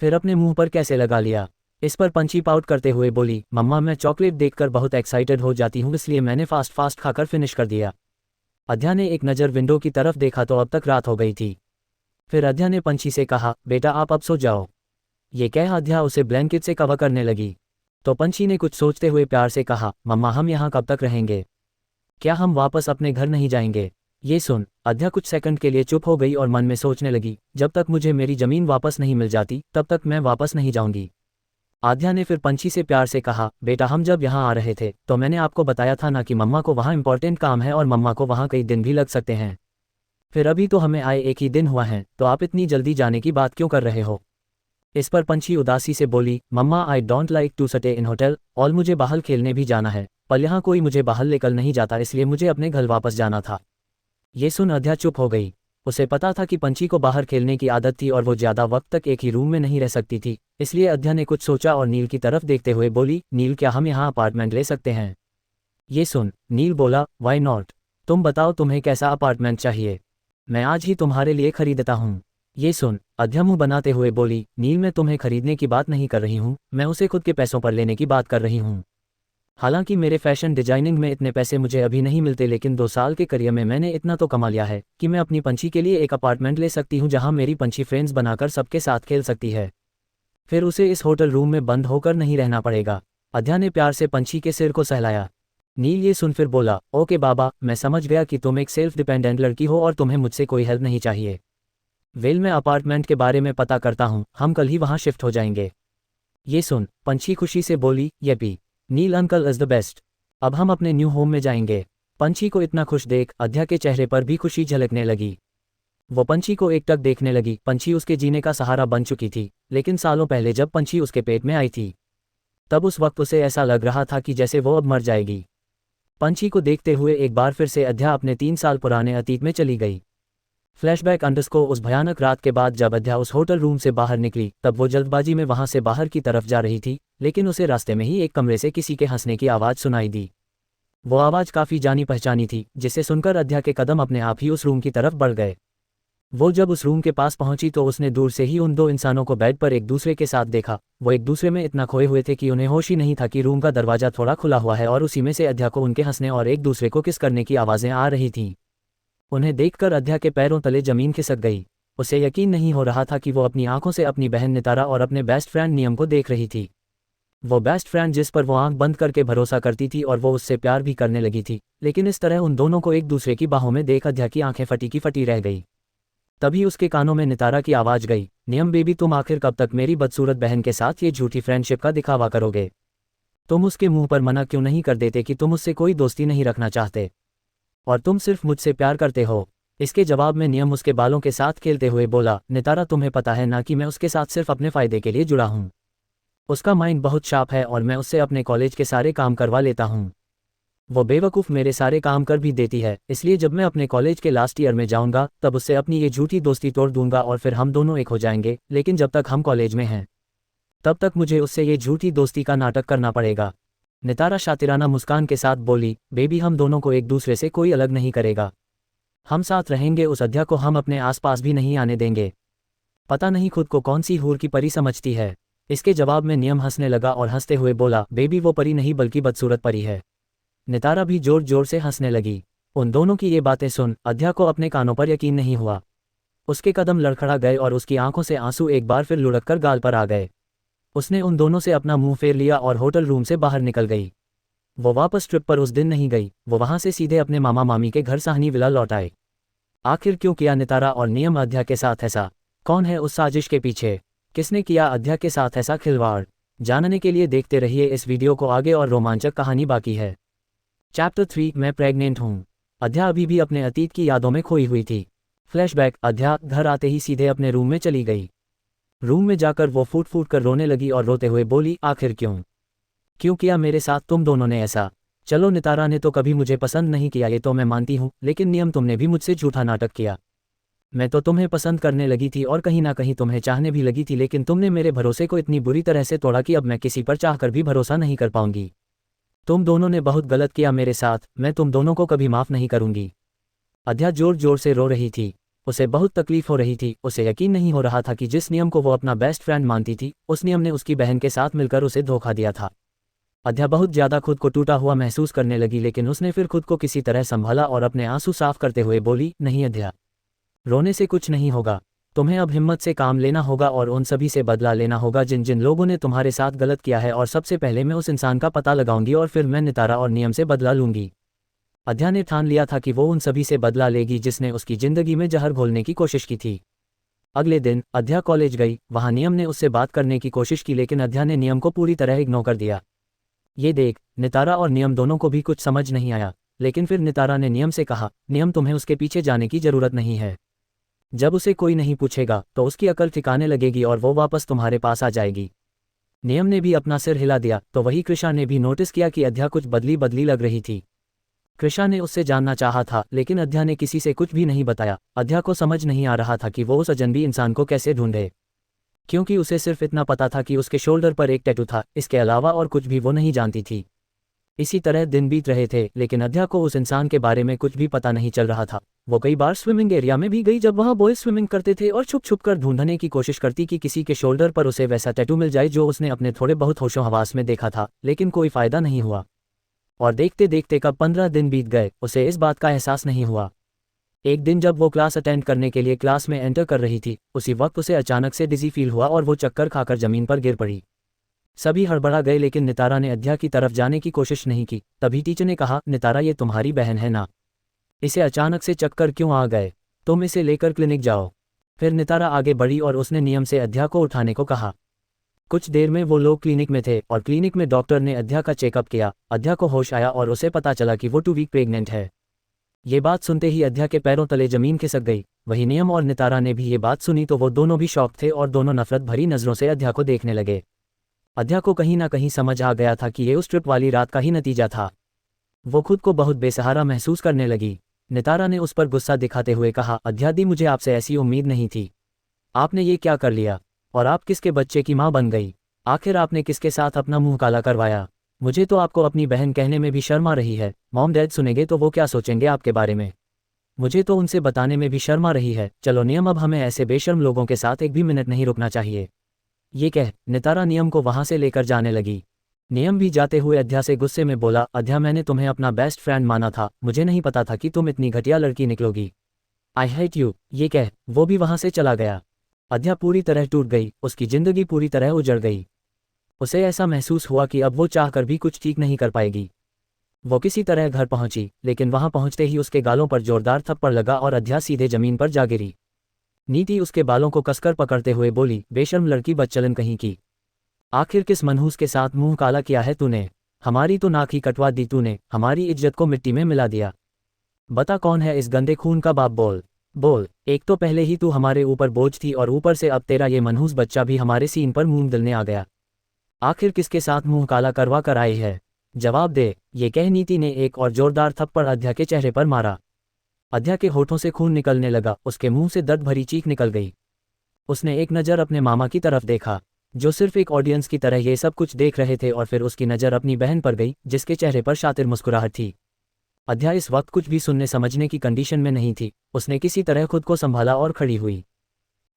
फिर अपने मुंह पर कैसे लगा लिया। इस पर पंछी पाउट करते हुए बोली, मम्मा मैं चॉकलेट देखकर बहुत एक्साइटेड हो जाती हूँ, इसलिए मैंने फास्ट खाकर फिनिश कर दिया। अध्या ने एक नज़र विंडो की तरफ देखा तो अब तक रात हो गई थी। फिर अध्या ने पंछी से कहा, बेटा आप अब सो जाओ। ये कह अध्या उसे ब्लैंकेट से कवर करने लगी तो पंछी ने कुछ सोचते हुए प्यार से कहा, मम्मा हम यहाँ कब तक रहेंगे? क्या हम वापस अपने घर नहीं जाएंगे? ये सुन अध्या कुछ सेकंड के लिए चुप हो गई और मन में सोचने लगी, जब तक मुझे मेरी जमीन वापस नहीं मिल जाती तब तक मैं वापस नहीं जाऊंगी। आध्या ने फिर पंछी से प्यार से कहा, बेटा हम जब यहाँ आ रहे थे तो मैंने आपको बताया था ना कि मम्मा को वहाँ इंपॉर्टेंट काम है और मम्मा को वहाँ कई दिन भी लग सकते हैं। फिर अभी तो हमें आए एक ही दिन हुआ है, तो आप इतनी जल्दी जाने की बात क्यों कर रहे हो? इस पर पंछी उदासी से बोली, mamma I don't like to stay in hotel, और मुझे बाहर खेलने भी जाना है, पर यहाँ कोई मुझे बाहर लेकर नहीं जाता, इसलिए मुझे अपने घर वापस जाना था। ये सुन अध्या चुप हो गई। उसे पता था कि पंछी को बाहर खेलने की आदत थी और वो ज़्यादा वक्त तक एक ही रूम में नहीं रह सकती थी, इसलिए अध्या ने कुछ सोचा और नील की तरफ देखते हुए बोली, नील क्या हम यहाँ अपार्टमेंट ले सकते हैं? ये सुन नील बोला, वाई नॉट, तुम बताओ तुम्हें कैसा अपार्टमेंट चाहिए, मैं आज ही तुम्हारे लिए खरीदता हूँ। ये सुन अध्या मुंह बनाते हुए बोली, नील मैं तुम्हें खरीदने की बात नहीं कर रही हूँ, मैं उसे खुद के पैसों पर लेने की बात कर रही हूँ। हालांकि मेरे फैशन डिजाइनिंग में इतने पैसे मुझे अभी नहीं मिलते, लेकिन 2 साल के करियर में मैंने इतना तो कमा लिया है कि मैं अपनी पंछी के लिए एक अपार्टमेंट ले सकती हूँ जहाँ मेरी पंछी फ्रेंड्स बनाकर सबके साथ खेल सकती है। फिर उसे इस होटल रूम में बंद होकर नहीं रहना पड़ेगा। अद्या ने प्यार से पंछी के सिर को सहलाया। नील ये सुन फिर बोला, ओके बाबा, मैं समझ गया कि तुम एक सेल्फ डिपेंडेंट लड़की हो और तुम्हें मुझसे कोई हेल्प नहीं चाहिए। वेल, मैं अपार्टमेंट के बारे में पता करता हूँ, हम कल ही वहाँ शिफ्ट हो जाएंगे। ये सुन पंछी खुशी से बोली, yippee, Neel uncle is the best. अब हम अपने न्यू होम में जाएंगे। पंछी को इतना खुश देख अद्या के चेहरे पर भी खुशी झलकने लगी। वो पंछी को एकटक देखने लगी। पंछी उसके जीने का सहारा बन चुकी थी, लेकिन सालों पहले जब पंछी उसके पेट में आई थी तब उस वक्त उसे ऐसा लग रहा था कि जैसे वो अब मर जाएगी। पंछी को देखते हुए एक बार फिर से अद्या अपने 3 साल पुराने अतीत में चली गई। फ्लैशबैक अंडरस्कोर उस भयानक रात के बाद जब अद्या उस होटल रूम से बाहर निकली तब वो जल्दबाजी में वहां से बाहर की तरफ जा रही थी, लेकिन उसे रास्ते में ही एक कमरे से किसी के हंसने की आवाज़ सुनाई दी। वो आवाज़ काफ़ी जानी पहचानी थी, जिसे सुनकर अद्या के कदम अपने आप ही उस रूम की तरफ बढ़ गए। वो जब उस रूम के पास पहुंची तो उसने दूर से ही उन 2 इंसानों को बेड पर एक दूसरे के साथ देखा। वो एक दूसरे में इतना खोए हुए थे कि उन्हें होश ही नहीं था कि रूम का दरवाज़ा थोड़ा खुला हुआ है और उसी में से अद्या को उनके हंसने और एक दूसरे को किस करने की आवाज़ें आ रही थीं। उन्हें देखकर अद्या के पैरों तले जमीन खिसक गई। उसे यकीन नहीं हो रहा था कि वो अपनी आंखों से अपनी बहन नितारा और अपने बेस्ट फ्रेंड नियम को देख रही थी। वो बेस्ट फ्रेंड जिस पर वो आंख बंद करके भरोसा करती थी और वो उससे प्यार भी करने लगी थी, लेकिन इस तरह उन दोनों को एक दूसरे की बाहों में देख अद्या की आंखें फटी की फटी रह गई। तभी उसके कानों में नितारा की आवाज़ गई, नियम बेबी, तुम आखिर कब तक मेरी बदसूरत बहन के साथ ये झूठी फ्रेंडशिप का दिखावा करोगे? तुम उसके मुंह पर मना क्यों नहीं कर देते कि तुम उससे कोई दोस्ती नहीं रखना चाहते और तुम सिर्फ मुझसे प्यार करते हो? इसके जवाब में नियम उसके बालों के साथ खेलते हुए बोला, नितारा, तुम्हें पता है ना कि मैं उसके साथ सिर्फ अपने फ़ायदे के लिए जुड़ा हूँ। उसका माइंड बहुत शार्प है और मैं उससे अपने कॉलेज के सारे काम करवा लेता हूँ। वो बेवकूफ़ मेरे सारे काम कर भी देती है, इसलिए जब मैं अपने कॉलेज के लास्ट ईयर में जाऊंगा तब उससे अपनी ये झूठी दोस्ती तोड़ दूंगा और फिर हम दोनों एक हो जाएंगे। लेकिन जब तक हम कॉलेज में हैं तब तक मुझे उससे ये झूठी दोस्ती का नाटक करना पड़ेगा। नितारा शातिराना मुस्कान के साथ बोली, बेबी, हम दोनों को एक दूसरे से कोई अलग नहीं करेगा। हम साथ रहेंगे। उस अद्या को हम अपने आसपास भी नहीं आने देंगे। पता नहीं खुद को कौन सी हूर की परी समझती है। इसके जवाब में नियम हंसने लगा और हंसते हुए बोला, बेबी, वो परी नहीं बल्कि बदसूरत परी है। नितारा भी जोर जोर से हंसने लगी। उन दोनों की ये बातें सुन अद्या को अपने कानों पर यकीन नहीं हुआ। उसके कदम लड़खड़ा गए और उसकी आंखों से आंसू एक बार फिर लुढ़ककर गाल पर आ गए। उसने उन दोनों से अपना मुंह फेर लिया और होटल रूम से बाहर निकल गई। वो वापस ट्रिप पर उस दिन नहीं गई। वो वहां से सीधे अपने मामा मामी के घर साहनी विला लौट आए। आखिर क्यों किया नितारा और नियम अद्या के साथ ऐसा? कौन है उस साजिश के पीछे? किसने किया अद्या के साथ ऐसा खिलवाड़? जानने के लिए देखते रहिए इस वीडियो को आगे और रोमांचक कहानी बाकी है। चैप्टर 3, मैं प्रेग्नेंट हूँ। अद्या अभी भी अपने अतीत की यादों में खोई हुई थी। फ्लैशबैक, अद्या घर आते ही सीधे अपने रूम में चली गई। रूम में जाकर वो फूट फूट कर रोने लगी और रोते हुए बोली, आखिर क्यों किया मेरे साथ तुम दोनों ने ऐसा? चलो, नितारा ने तो कभी मुझे पसंद नहीं किया, ये तो मैं मानती हूँ, लेकिन नियम, तुमने भी मुझसे झूठा नाटक किया। मैं तो तुम्हें पसंद करने लगी थी और कहीं ना कहीं तुम्हें चाहने भी लगी थी, लेकिन तुमने मेरे भरोसे को इतनी बुरी तरह से तोड़ा कि अब मैं किसी पर चाहकर भी भरोसा नहीं कर पाऊंगी। तुम दोनों ने बहुत गलत किया मेरे साथ। मैं तुम दोनों को कभी माफ़ नहीं करूंगी। अद्या जोर जोर से रो रही थी। उसे बहुत तकलीफ हो रही थी। उसे यकीन नहीं हो रहा था कि जिस नियम को वो अपना बेस्ट फ्रेंड मानती थी, उस नियम ने उसकी बहन के साथ मिलकर उसे धोखा दिया था। अद्या बहुत ज़्यादा खुद को टूटा हुआ महसूस करने लगी, लेकिन उसने फिर खुद को किसी तरह संभाला और अपने आंसू साफ करते हुए बोली, नहीं अद्या, रोने से कुछ नहीं होगा। तुम्हें अब हिम्मत से काम लेना होगा और उन सभी से बदला लेना होगा जिन जिन लोगों ने तुम्हारे साथ गलत किया है, और सबसे पहले मैं उस इंसान का पता लगाऊंगी और फिर मैं नितारा और नियम से बदला लूंगी। अद्या ने ठान लिया था कि वो उन सभी से बदला लेगी जिसने उसकी जिंदगी में जहर घोलने की कोशिश की थी। अगले दिन अद्या कॉलेज गई। वहां नियम ने उससे बात करने की कोशिश की, लेकिन अद्या ने नियम को पूरी तरह इग्नोर कर दिया। ये देख नितारा और नियम दोनों को भी कुछ समझ नहीं आया, लेकिन फिर नितारा ने नियम से कहा, नियम, तुम्हें उसके पीछे जाने की जरूरत नहीं है। जब उसे कोई नहीं पूछेगा तो उसकी अकल ठिकाने लगेगी और वो वापस तुम्हारे पास आ जाएगी। नियम ने भी अपना सिर हिला दिया। तो वही कृषा ने भी नोटिस किया कि अद्या कुछ बदली बदली लग रही थी। कृषा ने उससे जानना चाहा था, लेकिन अद्या ने किसी से कुछ भी नहीं बताया। अद्या को समझ नहीं आ रहा था कि वो उस अजनबी इंसान को कैसे ढूंढे, क्योंकि उसे सिर्फ इतना पता था कि उसके शोल्डर पर एक टैटू था। इसके अलावा और कुछ भी वो नहीं जानती थी। इसी तरह दिन बीत रहे थे, लेकिन अद्या को उस इंसान के बारे में कुछ भी पता नहीं चल रहा था। वो कई बार स्विमिंग एरिया में भी गई जब वहाँ बॉयज स्विमिंग करते थे और छुप छुप कर ढूंढने की कोशिश करती कि किसी के शोल्डर पर उसे वैसा टैटू मिल जाए जो उसने अपने थोड़े बहुत होशो हवास में देखा था, लेकिन कोई फायदा नहीं हुआ। और देखते देखते कब 15 दिन बीत गए उसे इस बात का एहसास नहीं हुआ। एक दिन जब वो क्लास अटेंड करने के लिए क्लास में एंटर कर रही थी, उसी वक्त उसे अचानक से डिजी फील हुआ और वो चक्कर खाकर जमीन पर गिर पड़ी। सभी हड़बड़ा गए लेकिन नितारा ने अध्या की तरफ जाने की कोशिश नहीं की। तभी टीचर ने कहा, नितारा ये तुम्हारी बहन है ना, इसे अचानक से चक्कर क्यों आ गए, तुम इसे लेकर क्लिनिक जाओ। फिर नितारा आगे बढ़ी और उसने नियम से अध्या को उठाने को कहा। कुछ देर में वो लोग क्लिनिक में थे और क्लिनिक में डॉक्टर ने अध्या का चेकअप किया। अध्या को होश आया और उसे पता चला कि वो 2 वीक प्रेग्नेंट है। ये बात सुनते ही अध्या के पैरों तले जमीन खिसक गई। वही नियम और नितारा ने भी ये बात सुनी तो वो दोनों भी शॉक थे और दोनों नफरत भरी नजरों से अध्या को देखने लगे। अध्या को कहीं ना कहीं समझ आ गया था कि ये उस ट्रिप वाली रात का ही नतीजा था। वो खुद को बहुत बेसहारा महसूस करने लगी। नितारा ने उस पर गुस्सा दिखाते हुए कहा, अध्या दी, मुझे आपसे ऐसी उम्मीद नहीं थी। आपने ये क्या कर लिया? और आप किसके बच्चे की माँ बन गई? आखिर आपने किसके साथ अपना मुंह काला करवाया? मुझे तो आपको अपनी बहन कहने में भी शर्म आ रही है। मॉम डैड सुनेंगे तो वो क्या सोचेंगे आपके बारे में? मुझे तो उनसे बताने में भी शर्म आ रही है। चलो नियम, अब हमें ऐसे बेशर्म लोगों के साथ एक भी मिनट नहीं रुकना चाहिए। ये कह नितारा नियम को वहां से लेकर जाने लगी। नियम भी जाते हुए अध्या से गुस्से में बोला, अध्या, मैंने तुम्हें अपना बेस्ट फ्रेंड माना था, मुझे नहीं पता था कि तुम इतनी घटिया लड़की निकलोगी। I hate you. ये कह वो भी वहां से चला गया। अध्या पूरी तरह टूट गई, उसकी जिंदगी पूरी तरह उजड़ गई। उसे ऐसा महसूस हुआ कि अब वो चाहकर भी कुछ ठीक नहीं कर पाएगी। वो किसी तरह घर पहुंची, लेकिन वहां पहुंचते ही उसके गालों पर जोरदार थप्पड़ लगा और अध्या सीधे जमीन पर जा गिरी। नीति उसके बालों को कसकर पकड़ते हुए बोली, बेशर्म लड़की, बदचलन कहीं की। आखिर किस मनहूस के साथ मुंह काला किया है तूने? हमारी तो नाक ही कटवा दी तूने, हमारी इज्जत को मिट्टी में मिला दिया। बता कौन है इस गंदे खून का बाप? बोल बोल। एक तो पहले ही तू हमारे ऊपर बोझ थी और ऊपर से अब तेरा ये मनहूस बच्चा भी हमारे सीन पर मूंग दलने आ गया। आखिर किसके साथ मुंह काला करवा कर आई है? जवाब दे। ये कह नीति ने एक और जोरदार थप्पड़ अध्या के चेहरे पर मारा। अध्या के होठों से खून निकलने लगा, उसके मुंह से दर्द भरी चीख निकल गई। उसने एक नज़र अपने मामा की तरफ देखा, जो सिर्फ एक ऑडियंस की तरह ये सब कुछ देख रहे थे, और फिर उसकी नज़र अपनी बहन पर गई, जिसके चेहरे पर शातिर मुस्कुराहट थी। अध्या इस वक्त कुछ भी सुनने समझने की कंडीशन में नहीं थी। उसने किसी तरह खुद को संभाला और खड़ी हुई।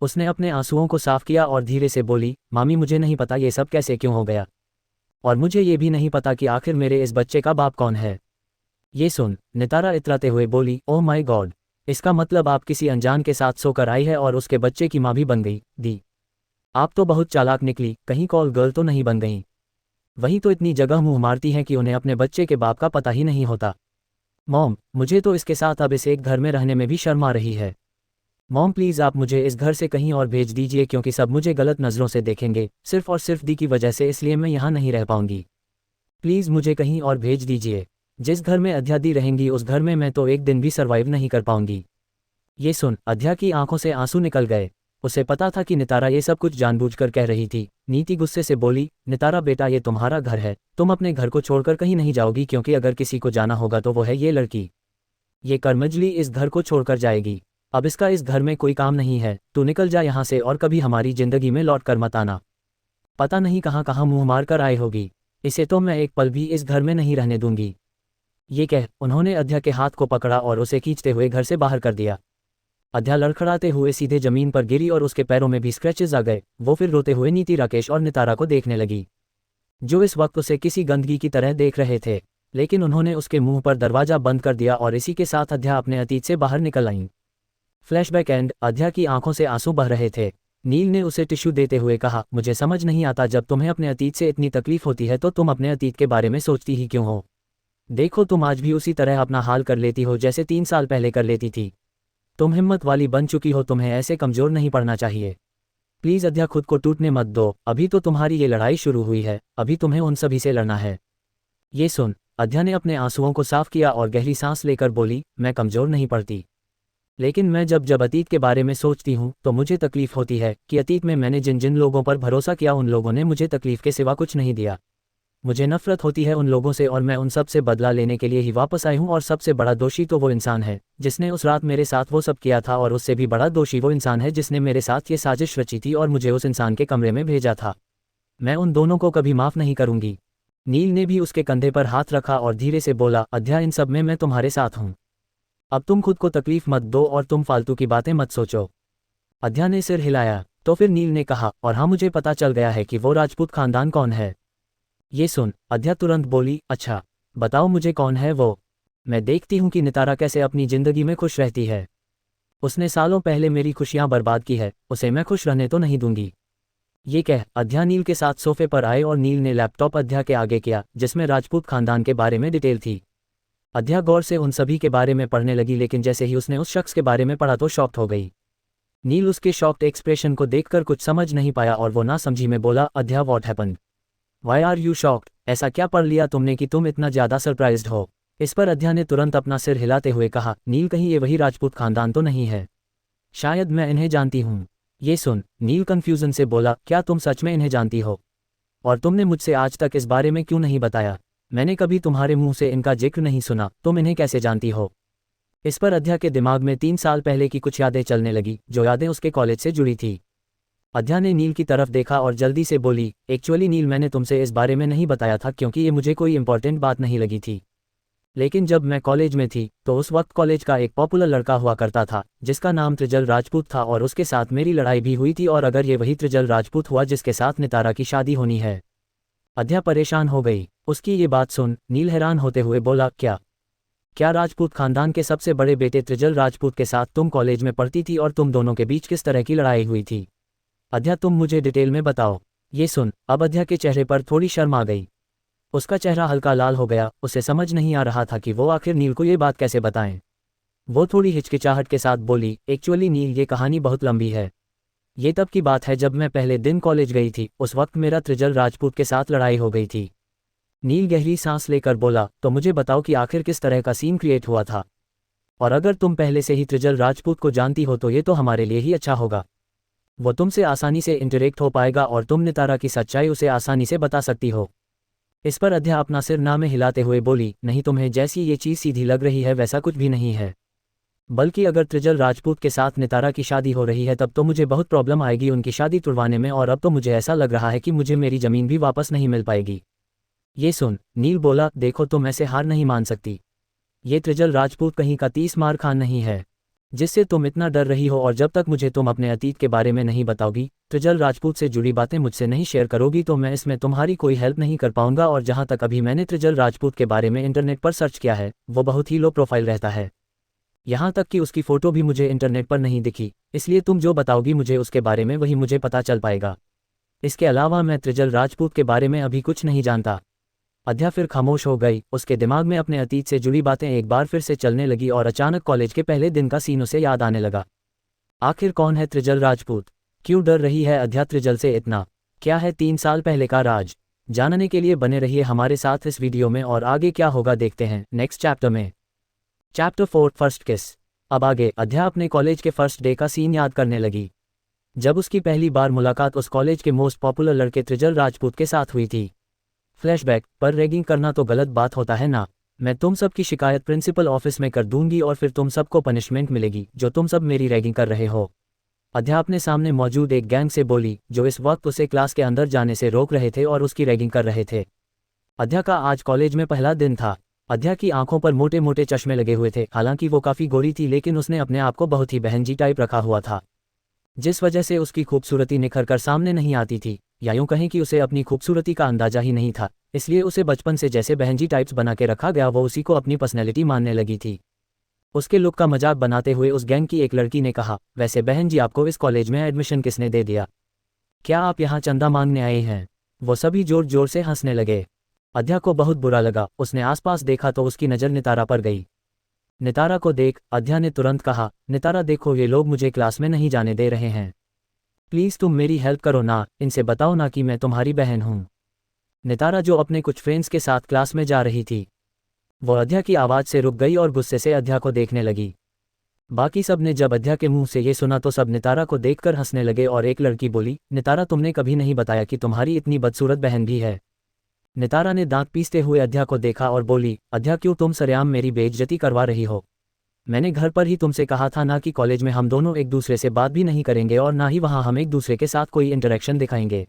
उसने अपने आंसुओं को साफ किया और धीरे से बोली, मामी, मुझे नहीं पता ये सब कैसे क्यों हो गया, और मुझे ये भी नहीं पता कि आखिर मेरे इस बच्चे का बाप कौन है। ये सुन, नितारा इतराते हुए बोली, ओह माय गॉड, इसका मतलब आप किसी अनजान के साथ सोकर आई है और उसके बच्चे की माँ भी बन गई। दी, आप तो बहुत चालाक निकली, कहीं कॉल गर्ल तो नहीं बन गई? वही तो इतनी जगह मुंह मारती हैं कि उन्हें अपने बच्चे के बाप का पता ही नहीं होता। मॉम, मुझे तो इसके साथ अब इस एक घर में रहने में भी शर्म आ रही है। मॉम प्लीज़ आप मुझे इस घर से कहीं और भेज दीजिए, क्योंकि सब मुझे गलत नज़रों से देखेंगे, सिर्फ और सिर्फ दी की वजह से, इसलिए मैं यहाँ नहीं रह पाऊंगी। प्लीज़ मुझे कहीं और भेज दीजिए। जिस घर में अध्या दी रहेंगी उस घर में मैं तो एक दिन भी सर्वाइव नहीं कर पाऊंगी। ये सुन, अध्या की आंखों से आंसू निकल गए। उसे पता था कि नितारा ये सब कुछ जानबूझकर कह रही थी। नीति गुस्से से बोली, नितारा बेटा, ये तुम्हारा घर है, तुम अपने घर को छोड़कर कहीं नहीं जाओगी, क्योंकि अगर किसी को जाना होगा तो वो है ये लड़की। ये कर्मजली इस घर को छोड़कर जाएगी। अब इसका इस घर में कोई काम नहीं है, तू निकल जा यहाँ से और कभी हमारी जिंदगी में लौट कर मत आना। पता नहीं कहाँ कहाँ मुंह मार कर आए होगी, इसे तो मैं एक पल भी इस घर में नहीं रहने दूंगी। ये कह उन्होंने अध्या के हाथ को पकड़ा और उसे खींचते हुए घर से बाहर कर दिया। अध्या लड़खड़ाते हुए सीधे जमीन पर गिरी और उसके पैरों में भी स्क्रैचेस आ गए। वो फिर रोते हुए नीति, राकेश और नितारा को देखने लगी, जो इस वक्त उसे किसी गंदगी की तरह देख रहे थे, लेकिन उन्होंने उसके मुंह पर दरवाजा बंद कर दिया और इसी के साथ अध्या अपने अतीत से बाहर निकल आईं। Flashback and. अध्या की आंखों से आंसू बह रहे थे। नील ने उसे टिश्यू देते हुए कहा, मुझे समझ नहीं आता, जब तुम्हें अपने अतीत से इतनी तकलीफ होती है तो तुम अपने अतीत के बारे में सोचती ही क्यों हो? देखो, तुम आज भी उसी तरह अपना हाल कर लेती हो जैसे 3 साल पहले कर लेती थी। तुम हिम्मत वाली बन चुकी हो, तुम्हें ऐसे कमज़ोर नहीं पड़ना चाहिए। प्लीज़ अध्या, खुद को टूटने मत दो, अभी तो तुम्हारी ये लड़ाई शुरू हुई है, अभी तुम्हें उन सभी से लड़ना है। ये सुन, अध्या ने अपने आंसुओं को साफ किया और गहरी सांस लेकर बोली, मैं कमज़ोर नहीं पड़ती, लेकिन मैं जब जब अतीत के बारे में सोचती हूँ तो मुझे तकलीफ होती है कि अतीत में मैंने जिन जिन लोगों पर भरोसा किया उन लोगों ने मुझे तकलीफ के सिवा कुछ नहीं दिया। मुझे नफरत होती है उन लोगों से और मैं उन सब से बदला लेने के लिए ही वापस आई हूँ, और सबसे बड़ा दोषी तो वो इंसान है जिसने उस रात मेरे साथ वो सब किया था, और उससे भी बड़ा दोषी वो इंसान है जिसने मेरे साथ ये साजिश रची थी और मुझे उस इंसान के कमरे में भेजा था। मैं उन दोनों को कभी माफ़ नहीं करूंगी। नील ने भी उसके कंधे पर हाथ रखा और धीरे से बोला, अध्या, इन सब में मैं तुम्हारे साथ हूँ। अब तुम खुद को तकलीफ मत दो और तुम फालतू की बातें मत सोचो। अध्या ने सिर हिलाया। तो फिर नील ने कहा, और हाँ, मुझे पता चल गया है कि वो राजपूत खानदान कौन है। ये सुन, अध्या तुरंत बोली, अच्छा, बताओ मुझे कौन है वो। मैं देखती हूँ कि नितारा कैसे अपनी जिंदगी में खुश रहती है। उसने सालों पहले मेरी खुशियाँ बर्बाद की है, उसे मैं खुश रहने तो नहीं दूंगी। ये कह अध्या नील के साथ सोफे पर आए और नील ने लैपटॉप अध्या के आगे किया, जिसमें राजपूत खानदान के बारे में डिटेल थी। अध्या गौर से उन सभी के बारे में पढ़ने लगी, लेकिन जैसे ही उसने उस शख्स के बारे में पढ़ा तो शॉक्ड हो गई। नील उसके शॉक्ड एक्सप्रेशन को देखकर कुछ समझ नहीं पाया और वो ना समझी में बोला, Adhya what happened? Why are you shocked? ऐसा क्या पढ़ लिया तुमने कि तुम इतना ज़्यादा सरप्राइज्ड हो? इस पर अध्या ने तुरंत अपना सिर हिलाते हुए कहा, नील कहीं ये वही राजपूत खानदान तो नहीं है? शायद मैं इन्हें जानती हूँ। ये सुन, नील कन्फ्यूजन से बोला, क्या तुम सच में इन्हें जानती हो? और तुमने मुझसे आज तक इस बारे में क्यों नहीं बताया? मैंने कभी तुम्हारे मुंह से इनका जिक्र नहीं सुना, तुम इन्हें कैसे जानती हो? इस पर अध्या के दिमाग में 3 साल पहले की कुछ यादें चलने लगी, जो यादें उसके कॉलेज से जुड़ी थी। अध्या ने नील की तरफ देखा और जल्दी से बोली, एक्चुअली नील मैंने तुमसे इस बारे में नहीं बताया था क्योंकि ये मुझे कोई इंपॉर्टेंट बात नहीं लगी थी। लेकिन जब मैं कॉलेज में थी तो उस वक्त कॉलेज का एक पॉपुलर लड़का हुआ करता था जिसका नाम त्रिजल राजपूत था, और उसके साथ मेरी लड़ाई भी हुई थी। और अगर ये वही त्रिजल राजपूत हुआ जिसके साथ नितारा की शादी होनी है। अध्या परेशान हो गई। उसकी ये बात सुन नील हैरान होते हुए बोला, क्या राजपूत खानदान के सबसे बड़े बेटे त्रिजल राजपूत के साथ तुम कॉलेज में पढ़ती थी, और तुम दोनों के बीच किस तरह की लड़ाई हुई थी? अध्या तुम मुझे डिटेल में बताओ। ये सुन, अब अध्या के चेहरे पर थोड़ी शर्म आ गई। उसका चेहरा हल्का लाल हो गया, उसे समझ नहीं आ रहा था कि वो आखिर नील को ये बात कैसे बताएं। वो थोड़ी हिचकिचाहट के साथ बोली, एक्चुअली नील ये कहानी बहुत लंबी है। ये तब की बात है जब मैं पहले दिन कॉलेज गई थी, उस वक्त मेरा त्रिजल राजपूत के साथ लड़ाई हो गई थी। नील गहरी सांस लेकर बोला, तो मुझे बताओ कि आखिर किस तरह का सीन क्रिएट हुआ था। और अगर तुम पहले से ही त्रिजल राजपूत को जानती हो तो ये तो हमारे लिए ही अच्छा होगा। वो तुमसे आसानी से इंटरेक्ट हो पाएगा और तुम नितारा की सच्चाई उसे आसानी से बता सकती हो। इस पर अध्या अपना सिर ना में हिलाते हुए बोली, नहीं, तुम्हें जैसी ये चीज़ सीधी लग रही है वैसा कुछ भी नहीं है। बल्कि अगर त्रिजल राजपूत के साथ नितारा की शादी हो रही है तब तो मुझे बहुत प्रॉब्लम आएगी उनकी शादी तुड़वाने में, और अब तो मुझे ऐसा लग रहा है कि मुझे मेरी ज़मीन भी वापस नहीं मिल पाएगी। ये सुन, नील बोला, देखो तुम ऐसे हार नहीं मान सकती। ये त्रिजल राजपूत कहीं का 30 मार खान नहीं है जिससे तुम इतना डर रही हो, और जब तक मुझे तुम अपने अतीत के बारे में नहीं बताओगी, त्रिजल राजपूत से जुड़ी बातें मुझसे नहीं शेयर करोगी, तो मैं इसमें तुम्हारी कोई हेल्प नहीं कर पाऊंगा। और जहां तक अभी मैंने त्रिजल राजपूत के बारे में इंटरनेट पर सर्च किया है, वो बहुत ही लो प्रोफाइल रहता है। यहाँ तक कि उसकी फ़ोटो भी मुझे इंटरनेट पर नहीं दिखी, इसलिए तुम जो बताओगी मुझे उसके बारे में वही मुझे पता चल पाएगा। इसके अलावा मैं त्रिजल राजपूत के बारे में अभी कुछ नहीं जानता। अध्या फिर खामोश हो गई। उसके दिमाग में अपने अतीत से जुड़ी बातें एक बार फिर से चलने लगी और अचानक कॉलेज के पहले दिन का सीन उसे याद आने लगा। आखिर कौन है त्रिजल राजपूत? क्यों डर रही है अध्या त्रिजल से इतना? क्या है 3 साल पहले का राज? जानने के लिए बने रहिए हमारे साथ इस वीडियो में, और आगे क्या होगा देखते हैं नेक्स्ट चैप्टर में। चैप्टर 4 फर्स्ट किस। अब आगे अध्या अपने कॉलेज के फर्स्ट डे का सीन याद करने लगी, जब उसकी पहली बार मुलाकात उस कॉलेज के मोस्ट पॉपुलर लड़के त्रिजल राजपूत के साथ हुई थी। फ्लैशबैक, पर रैगिंग करना तो गलत बात होता है ना? मैं तुम सब की शिकायत प्रिंसिपल ऑफिस में कर दूंगी और फिर तुम सबको पनिशमेंट मिलेगी जो तुम सब मेरी रैगिंग कर रहे हो। अध्या अपने सामने मौजूद एक गैंग से बोली, जो इस वक्त उसे क्लास के अंदर जाने से रोक रहे थे और उसकी रैगिंग कर रहे थे। अध्या का आज कॉलेज में पहला दिन था। अध्या की आंखों पर मोटे मोटे चश्मे लगे हुए थे। हालांकि वो काफ़ी गोरी थी, लेकिन उसने अपने आप को बहुत ही बहनजी टाइप रखा हुआ था, जिस वजह से उसकी खूबसूरती निखर कर सामने नहीं आती थी, या यूं कहें कि उसे अपनी खूबसूरती का अंदाजा ही नहीं था। इसलिए उसे बचपन से जैसे बहनजी टाइप्स बना के रखा गया, वो उसी को अपनी पर्सनैलिटी मानने लगी थी। उसके लुक का मजाक बनाते हुए उस गैंग की एक लड़की ने कहा, वैसे बहन जी, आपको इस कॉलेज में एडमिशन किसने दे दिया? क्या आप यहाँ चंदा मांगने आए हैं? वो सभी जोर जोर से हंसने लगे। अध्या को बहुत बुरा लगा। उसने आसपास देखा तो उसकी नज़र नितारा पर गई। नितारा को देख अध्या ने तुरंत कहा, नितारा देखो, ये लोग मुझे क्लास में नहीं जाने दे रहे हैं। प्लीज़ तुम मेरी हेल्प करो ना, इनसे बताओ ना कि मैं तुम्हारी बहन हूँ। नितारा, जो अपने कुछ फ्रेंड्स के साथ क्लास में जा रही थी, वो अध्या की आवाज़ से रुक गई और गुस्से से अध्या को देखने लगी। बाकी सब ने जब अध्या के मुंह से ये सुना तो सब नितारा को देखकर हंसने लगे, और एक लड़की बोली, नितारा, तुमने कभी नहीं बताया कि तुम्हारी इतनी बदसूरत बहन भी है। नितारा ने दांत पीसते हुए अध्या को देखा और बोली, अध्या, क्यों तुम सरेआम मेरी बेइज्जती करवा रही हो? मैंने घर पर ही तुमसे कहा था ना कि कॉलेज में हम दोनों एक दूसरे से बात भी नहीं करेंगे और ना ही वहाँ हम एक दूसरे के साथ कोई इंटरेक्शन दिखाएंगे।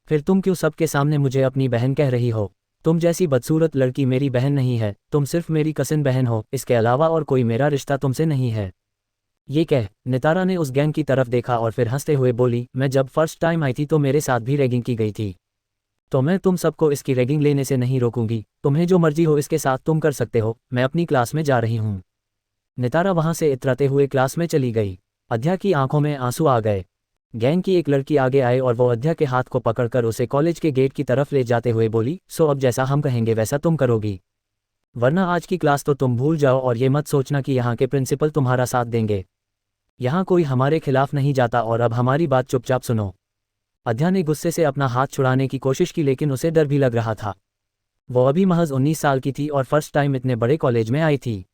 फिर तुम क्यों सबके सामने मुझे अपनी बहन कह रही हो? तुम जैसी बदसूरत लड़की मेरी बहन नहीं है, तुम सिर्फ मेरी कसिन बहन हो, इसके अलावा और कोई मेरा रिश्ता तुमसे नहीं है। ये कह नितारा ने उस गैंग की तरफ देखा और फिर हंसते हुए बोली, मैं जब फर्स्ट टाइम आई थी तो मेरे साथ भी रैगिंग की गई थी। तो मैं तुम सबको इसकी रैगिंग लेने से नहीं रोकूंगी। तुम्हें जो मर्जी हो इसके साथ तुम कर सकते हो। मैं अपनी क्लास में जा रही हूँ। नितारा वहां से इतराते हुए क्लास में चली गई। अध्या की आंखों में आंसू आ गए। गैंग की एक लड़की आगे आए और वो अध्या के हाथ को पकड़कर उसे कॉलेज के गेट की तरफ ले जाते हुए बोली, सो अब जैसा हम कहेंगे वैसा तुम करोगी, वरना आज की क्लास तो तुम भूल जाओ और ये मत सोचना कि यहाँ के प्रिंसिपल तुम्हारा साथ देंगे। यहाँ कोई हमारे खिलाफ नहीं जाता और अब हमारी बात चुपचाप सुनो। अध्या ने गुस्से से अपना हाथ छुड़ाने की कोशिश की लेकिन उसे डर भी लग रहा था। वो अभी महज 19 साल की थी और फर्स्ट टाइम इतने बड़े कॉलेज में आई थी।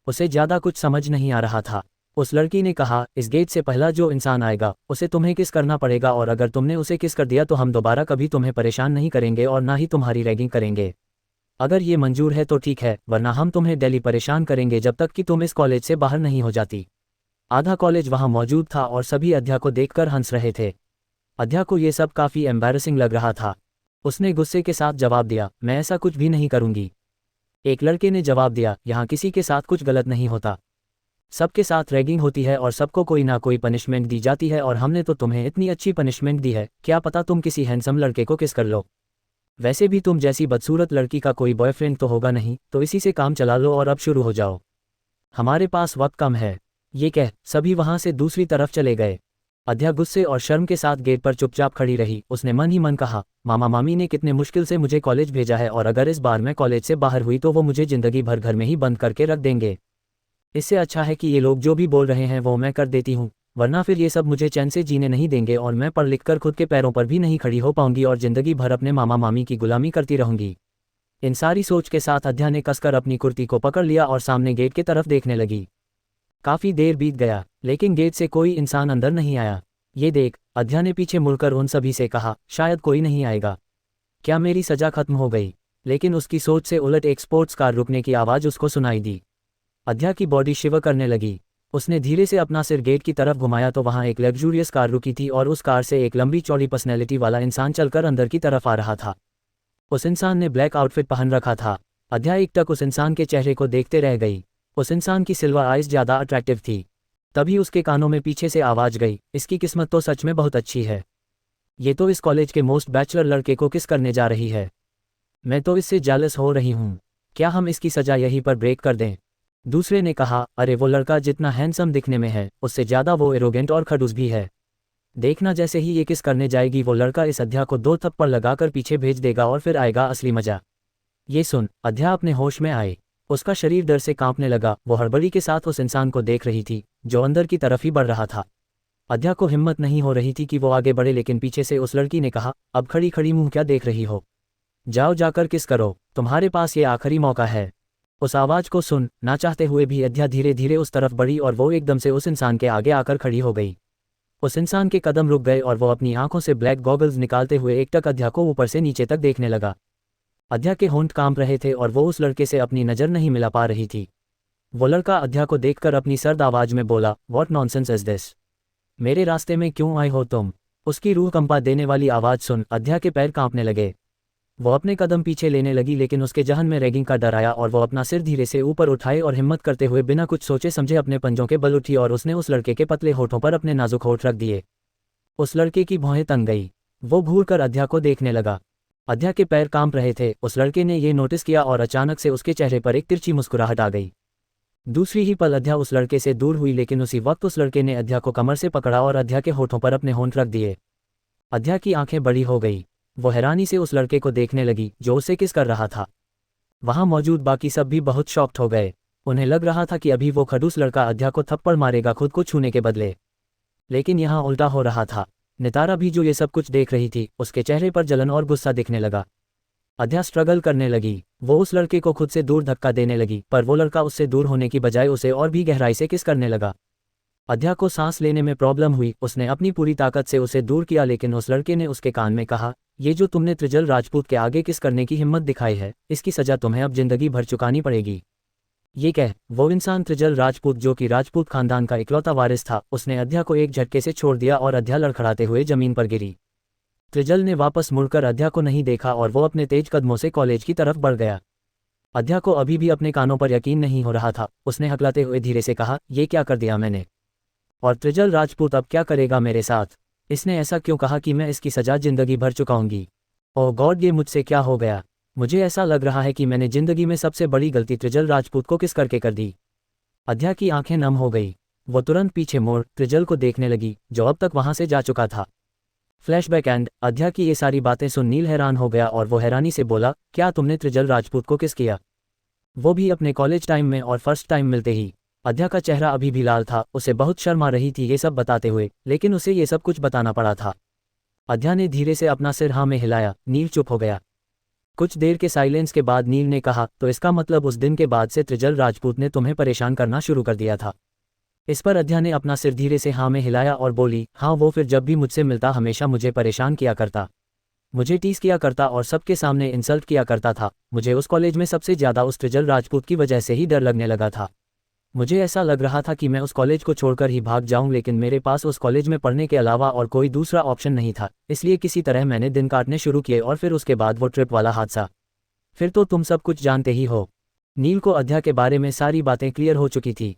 उसे ज़्यादा कुछ समझ नहीं आ रहा था। उस लड़की ने कहा, इस गेट से पहला जो इंसान आएगा उसे तुम्हें किस करना पड़ेगा और अगर तुमने उसे किस कर दिया तो हम दोबारा कभी तुम्हें परेशान नहीं करेंगे और ना ही तुम्हारी रैगिंग करेंगे। अगर ये मंजूर है तो ठीक है, वरना हम तुम्हें डेली परेशान करेंगे जब तक कि तुम इस कॉलेज से बाहर नहीं हो जाती। आधा कॉलेज वहां मौजूद था और सभी अध्या को देखकर हंस रहे थे। अध्या को ये सब काफ़ी एम्बैरेसिंग लग रहा था। उसने गुस्से के साथ जवाब दिया, मैं ऐसा कुछ भी नहीं करूंगी। एक लड़के ने जवाब दिया, यहाँ किसी के साथ कुछ गलत नहीं होता, सबके साथ रैगिंग होती है और सबको कोई ना कोई पनिशमेंट दी जाती है और हमने तो तुम्हें इतनी अच्छी पनिशमेंट दी है, क्या पता तुम किसी हैंडसम लड़के को किस कर लो। वैसे भी तुम जैसी बदसूरत लड़की का कोई बॉयफ्रेंड तो होगा नहीं, तो इसी से काम चला लो और अब शुरू हो जाओ, हमारे पास वक्त कम है। ये कह सभी वहां से दूसरी तरफ चले गए। अध्या गुस्से और शर्म के साथ गेट पर चुपचाप खड़ी रही। उसने मन ही मन कहा, मामा मामी ने कितने मुश्किल से मुझे कॉलेज भेजा है और अगर इस बार मैं कॉलेज से बाहर हुई तो वो मुझे जिंदगी भर घर में ही बंद करके रख देंगे। इससे अच्छा है कि ये लोग जो भी बोल रहे हैं वो मैं कर देती हूँ, वरना फिर ये सब मुझे चैन से जीने नहीं देंगे और मैं पढ़ लिख कर खुद के पैरों पर भी नहीं खड़ी हो पाऊंगी और जिंदगी भर अपने मामा मामी की गुलामी करती रहूंगी। इन सारी सोच के साथ अध्या ने कसकर अपनी कुर्ती को पकड़ लिया और सामने गेट की तरफ देखने लगी। काफी देर बीत गया लेकिन गेट से कोई इंसान अंदर नहीं आया। ये देख, अध्या ने पीछे मुड़कर उन सभी से कहा, शायद कोई नहीं आएगा, क्या मेरी सजा खत्म हो गई। लेकिन उसकी सोच से उलट एक स्पोर्ट्स कार रुकने की आवाज़ उसको सुनाई दी। अध्या की बॉडी शिवर करने लगी। उसने धीरे से अपना सिर गेट की तरफ घुमाया तो वहां एक लग्जूरियस कार रुकी थी और उस कार से एक लंबी चौड़ी पर्सनैलिटी वाला इंसान चलकर अंदर की तरफ आ रहा था। उस इंसान ने ब्लैक आउटफिट पहन रखा था। अध्या एकटक उस इंसान के चेहरे को देखते रह गई। उस इंसान की सिल्वर आइज ज़्यादा अट्रैक्टिव थी। तभी उसके कानों में पीछे से आवाज़ गई, इसकी किस्मत तो सच में बहुत अच्छी है, ये तो इस कॉलेज के मोस्ट बैचलर लड़के को किस करने जा रही है। मैं तो इससे जेलस हो रही हूँ, क्या हम इसकी सजा यहीं पर ब्रेक कर दें। दूसरे ने कहा, अरे वो लड़का जितना हैंडसम दिखने में है उससे ज़्यादा वो एरोगेंट और खड़ूस भी है। देखना जैसे ही ये किस करने जाएगी वो लड़का इस अध्या को 2 थप्पड़ लगाकर पीछे भेज देगा और फिर आएगा असली मजा। ये सुन अध्या अपने होश में आए। उसका शरीर डर से कांपने लगा। वो हड़बड़ी के साथ उस इंसान को देख रही थी जो अंदर की तरफ ही बढ़ रहा था। अध्या को हिम्मत नहीं हो रही थी कि वो आगे बढ़े लेकिन पीछे से उस लड़की ने कहा, अब खड़ी खड़ी मुंह क्या देख रही हो, जाओ जाकर किस करो, तुम्हारे पास ये आखिरी मौका है। उस आवाज़ को सुन ना चाहते हुए भी अध्या धीरे धीरे उस तरफ बढ़ी और वो एकदम से उस इंसान के आगे आकर खड़ी हो गई। उस इंसान के कदम रुक गए और वो अपनी आंखों से ब्लैक गॉगल्स निकालते हुए एकटक अध्या को ऊपर से नीचे तक देखने लगा। अध्या के होंठ कांप रहे थे और वो उस लड़के से अपनी नज़र नहीं मिला पा रही थी। वो लड़का अध्या को देखकर अपनी सर्द आवाज में बोला, व्हाट नॉनसेंस इज दिस, मेरे रास्ते में क्यों आए हो तुम। उसकी रूह कंपा देने वाली आवाज़ सुन अध्या के पैर कांपने लगे। वो अपने कदम पीछे लेने लगी लेकिन उसके जहन में रैगिंग का डर आया और वो अपना सिर धीरे से ऊपर उठाए और हिम्मत करते हुए बिना कुछ सोचे समझे अपने पंजों के बल उठी और उसने उस लड़के के पतले होठों पर अपने नाजुक होठ रख दिए। उस लड़के की भौहें तंग गई। वो घूरकर अध्या को देखने लगा। अध्या के पैर कांप रहे थे। उस लड़के ने ये नोटिस किया और अचानक से उसके चेहरे पर एक तिरछी मुस्कुराहट आ गई। दूसरी ही पल अध्या उस लड़के से दूर हुई लेकिन उसी वक्त उस लड़के ने अध्या को कमर से पकड़ा और अध्या के होठों पर अपने होंठ रख दिए। अध्या की आंखें बड़ी हो गई। वो हैरानी से उस लड़के को देखने लगी जो उसे किस कर रहा था। वहां मौजूद बाकी सब भी बहुत शॉक्ड हो गए। उन्हें लग रहा था कि अभी वो खड़ूस लड़का अध्या को थप्पड़ मारेगा खुद को छूने के बदले, लेकिन यहाँ उल्टा हो रहा था। नितारा भी जो ये सब कुछ देख रही थी उसके चेहरे पर जलन और गुस्सा दिखने लगा। अध्या स्ट्रगल करने लगी। वो उस लड़के को खुद से दूर धक्का देने लगी पर वो लड़का उससे दूर होने की बजाय उसे और भी गहराई से किस करने लगा। अध्या को सांस लेने में प्रॉब्लम हुई। उसने अपनी पूरी ताकत से उसे दूर किया लेकिन उस लड़के ने उसके कान में कहा, ये जो तुमने त्रिजल राजपूत के आगे किस करने की हिम्मत दिखाई है इसकी सजा तुम्हें अब जिंदगी भर चुकानी पड़ेगी। ये कह वो इंसान त्रिजल राजपूत जो कि राजपूत खानदान का इकलौता वारिस था, उसने अध्या को एक झटके से छोड़ दिया और अध्या लड़खड़ाते हुए जमीन पर गिरी। त्रिजल ने वापस मुड़कर अध्या को नहीं देखा और वो अपने तेज कदमों से कॉलेज की तरफ बढ़ गया। अध्या को अभी भी अपने कानों पर यकीन नहीं हो रहा था। उसने हकलाते हुए धीरे से कहा, ये क्या कर दिया मैंने, और त्रिजल राजपूत अब क्या करेगा मेरे साथ। इसने ऐसा क्यों कहा कि मैं इसकी सजा जिंदगी भर चुकाऊंगी। ओह गॉड, ये मुझसे क्या हो गया? मुझे ऐसा लग रहा है कि मैंने जिंदगी में सबसे बड़ी गलती त्रिजल राजपूत को किस करके कर दी। अध्या की आंखें नम हो गई। वो तुरंत पीछे मोड़ त्रिजल को देखने लगी, जो अब तक वहां से जा चुका था। फ्लैशबैक एंड अध्या की ये सारी बातें सुन नील हैरान हो गया और वो हैरानी से बोला, क्या तुमने त्रिजल राजपूत को किस किया? वो भी अपने कॉलेज टाइम में और फर्स्ट टाइम मिलते ही। अध्या का चेहरा अभी भी लाल था, उसे बहुत शर्म आ रही थी ये सब बताते हुए, लेकिन उसे ये सब कुछ बताना पड़ा था। अध्या ने धीरे से अपना सिर हाँ में हिलाया। नील चुप हो गया। कुछ देर के साइलेंस के बाद नील ने कहा, तो इसका मतलब उस दिन के बाद से त्रिजल राजपूत ने तुम्हें परेशान करना शुरू कर दिया था? इस पर अध्या ने अपना सिर धीरे से हाँ में हिलाया और बोली, हाँ, वो फिर जब भी मुझसे मिलता हमेशा मुझे परेशान किया करता, मुझे टीस किया करता और सबके सामने इंसल्ट किया करता था। मुझे उस कॉलेज में सबसे ज़्यादा उस त्रिजल राजपूत की वजह से ही डर लगने लगा था। मुझे ऐसा लग रहा था कि मैं उस कॉलेज को छोड़कर ही भाग जाऊं, लेकिन मेरे पास उस कॉलेज में पढ़ने के अलावा और कोई दूसरा ऑप्शन नहीं था, इसलिए किसी तरह मैंने दिन काटने शुरू किए और फिर उसके बाद वो ट्रिप वाला हादसा। फिर तो तुम सब कुछ जानते ही हो। नील को अध्या के बारे में सारी बातें क्लियर हो चुकी थी।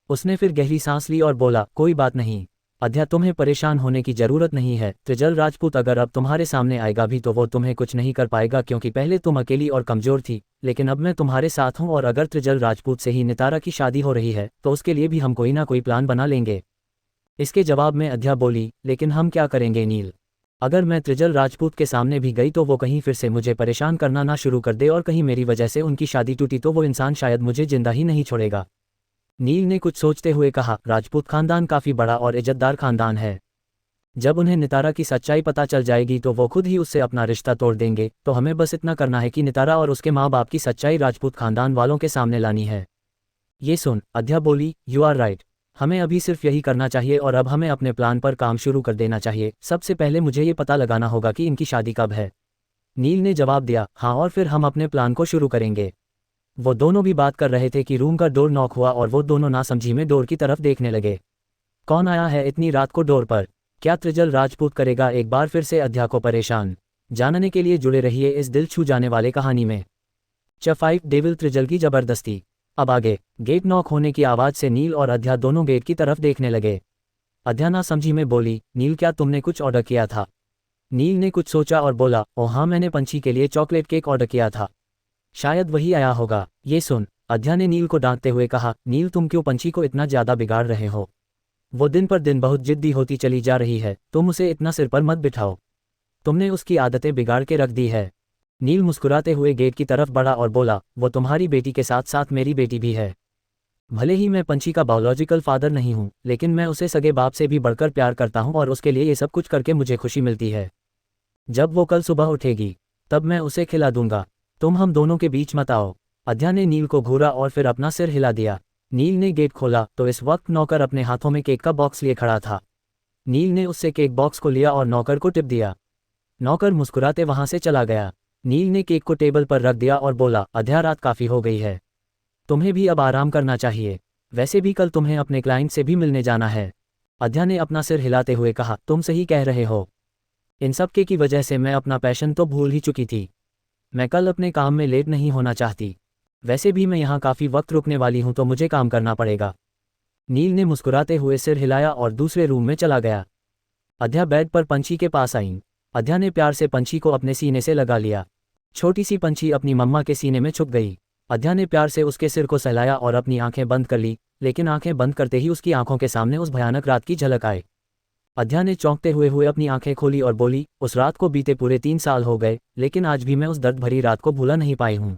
उसने फिर गहरी सांस ली और बोला, कोई बात नहीं अध्या, तुम्हें परेशान होने की जरूरत नहीं है। त्रिजल राजपूत अगर अब तुम्हारे सामने आएगा भी तो वो तुम्हें कुछ नहीं कर पाएगा, क्योंकि पहले तुम अकेली और कमजोर थी, लेकिन अब मैं तुम्हारे साथ हूं और अगर त्रिजल राजपूत से ही नितारा की शादी हो रही है तो उसके लिए भी हम कोई ना कोई प्लान बना लेंगे। इसके जवाब में अध्या बोली, लेकिन हम क्या करेंगे नील? अगर मैं त्रिजल राजपूत के सामने भी गई तो वो कहीं फिर से मुझे परेशान करना ना शुरू कर दे और कहीं मेरी वजह से उनकी शादी टूटी तो वो इंसान शायद मुझे जिंदा ही नहीं छोड़ेगा। नील ने कुछ सोचते हुए कहा, राजपूत खानदान काफी बड़ा और इज्जतदार खानदान है। जब उन्हें नितारा की सच्चाई पता चल जाएगी तो वो खुद ही उससे अपना रिश्ता तोड़ देंगे, तो हमें बस इतना करना है कि नितारा और उसके माँ बाप की सच्चाई राजपूत खानदान वालों के सामने लानी है। ये सुन अध्या बोली, यू आर राइट, हमें अभी सिर्फ यही करना चाहिए और अब हमें अपने प्लान पर काम शुरू कर देना चाहिए। सबसे पहले मुझे ये पता लगाना होगा कि इनकी शादी कब है। नील ने जवाब दिया, हाँ, और फिर हम अपने प्लान को शुरू करेंगे। वो दोनों भी बात कर रहे थे कि रूम का डोर नॉक हुआ और वो दोनों नासमझी में डोर की तरफ देखने लगे। कौन आया है इतनी रात को डोर पर? क्या त्रिजल राजपूत करेगा एक बार फिर से अध्या को परेशान? जानने के लिए जुड़े रहिए इस दिल छू जाने वाले कहानी में। च5 डेविल त्रिजल की जबरदस्ती। अब आगे। गेट नॉक होने की आवाज से नील और अध्या दोनों गेट की तरफ देखने लगे। अध्या नासमझी में बोली, नील, क्या तुमने कुछ ऑर्डर किया था? नील ने कुछ सोचा और बोला, ओ हाँ, मैंने पंछी के लिए चॉकलेट केक ऑर्डर किया था, शायद वही आया होगा। ये सुन अध्या ने नील को डांटते हुए कहा, नील, तुम क्यों पंछी को इतना ज्यादा बिगाड़ रहे हो? वो दिन पर दिन बहुत जिद्दी होती चली जा रही है, तुम उसे इतना सिर पर मत बिठाओ, तुमने उसकी आदतें बिगाड़ के रख दी है। नील मुस्कुराते हुए गेट की तरफ बढ़ा और बोला, वो तुम्हारी बेटी के साथ साथ मेरी बेटी भी है। भले ही मैं पंछी का बायोलॉजिकल फादर नहीं हूँ, लेकिन मैं उसे सगे बाप से भी बढ़कर प्यार करता हूँ और उसके लिए ये सब कुछ करके मुझे खुशी मिलती है। जब वो कल सुबह उठेगी तब मैं उसे खिला दूंगा, तुम हम दोनों के बीच मत आओ। अध्या ने नील को घूरा और फिर अपना सिर हिला दिया। नील ने गेट खोला तो इस वक्त नौकर अपने हाथों में केक का बॉक्स लिए खड़ा था। नील ने उससे केक बॉक्स को लिया और नौकर को टिप दिया। नौकर मुस्कुराते वहां से चला गया। नील ने केक को टेबल पर रख दिया और बोला, अध्या, रात काफी हो गई है, तुम्हें भी अब आराम करना चाहिए। वैसे भी कल तुम्हें अपने क्लाइंट से भी मिलने जाना है। अध्या ने अपना सिर हिलाते हुए कहा, तुम सही कह रहे हो, इन सब के की वजह से मैं अपना पैशन तो भूल ही चुकी थी। मैं कल अपने काम में लेट नहीं होना चाहती। वैसे भी मैं यहाँ काफ़ी वक्त रुकने वाली हूँ तो मुझे काम करना पड़ेगा। नील ने मुस्कुराते हुए सिर हिलाया और दूसरे रूम में चला गया। अध्या बेड पर पंछी के पास आई। अध्या ने प्यार से पंछी को अपने सीने से लगा लिया। छोटी सी पंछी अपनी मम्मा के सीने में छुप गई। अध्या ने प्यार से उसके सिर को सहलाया और अपनी आंखें बंद कर ली, लेकिन आंखें बंद करते ही उसकी आंखों के सामने उस भयानक रात की झलक आई। अध्या ने चौंकते हुए अपनी आंखें खोली और बोली, उस रात को बीते पूरे 3 साल हो गए, लेकिन आज भी मैं उस दर्द भरी रात को भूला नहीं पाई हूँ।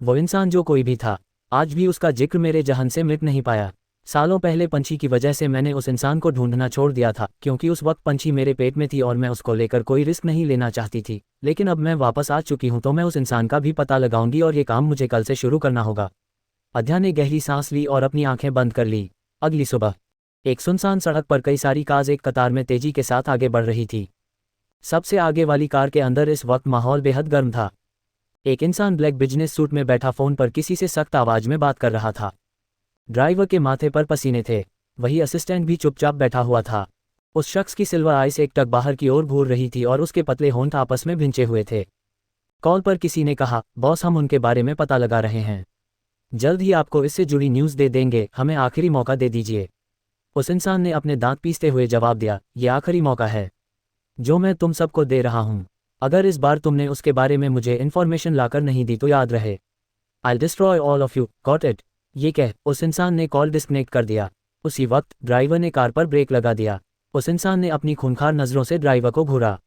वो इंसान जो कोई भी था, आज भी उसका जिक्र मेरे जहन से मिट नहीं पाया। सालों पहले पंछी की वजह से मैंने उस इंसान को ढूंढना छोड़ दिया था, क्योंकि उस वक्त पंछी मेरे पेट में थी और मैं उसको लेकर कोई रिस्क नहीं लेना चाहती थी। लेकिन अब मैं वापस आ चुकी हूँ तो मैं उस इंसान का भी पता लगाऊंगी और ये काम मुझे कल से शुरू करना होगा। अध्या ने गहरी सांस ली और अपनी आंखें बंद कर ली। अगली सुबह एक सुनसान सड़क पर कई सारी कार एक कतार में तेजी के साथ आगे बढ़ रही थी। सबसे आगे वाली कार के अंदर इस वक्त माहौल बेहद गर्म था। एक इंसान ब्लैक बिजनेस सूट में बैठा फोन पर किसी से सख्त आवाज में बात कर रहा था। ड्राइवर के माथे पर पसीने थे। वही असिस्टेंट भी चुपचाप बैठा हुआ था। उस शख्स की सिल्वर आइस एक टक बाहर की ओर घूर रही थी और उसके पतले होंठ आपस में भिंचे हुए थे। कॉल पर किसी ने कहा, बॉस, हम उनके बारे में पता लगा रहे हैं, जल्द ही आपको इससे जुड़ी न्यूज़ दे देंगे, हमें आखिरी मौका दे दीजिए। उस इंसान ने अपने दांत पीसते हुए जवाब दिया, ये आखिरी मौका है जो मैं तुम सबको दे रहा हूँ। अगर इस बार तुमने उसके बारे में मुझे इन्फॉर्मेशन लाकर नहीं दी तो याद रहे, I'll destroy all of you, got it? ये कह उस इंसान ने कॉल डिस्कनेक्ट कर दिया। उसी वक्त ड्राइवर ने कार पर ब्रेक लगा दिया। उस इंसान ने अपनी खूंखार नज़रों से ड्राइवर को घूरा।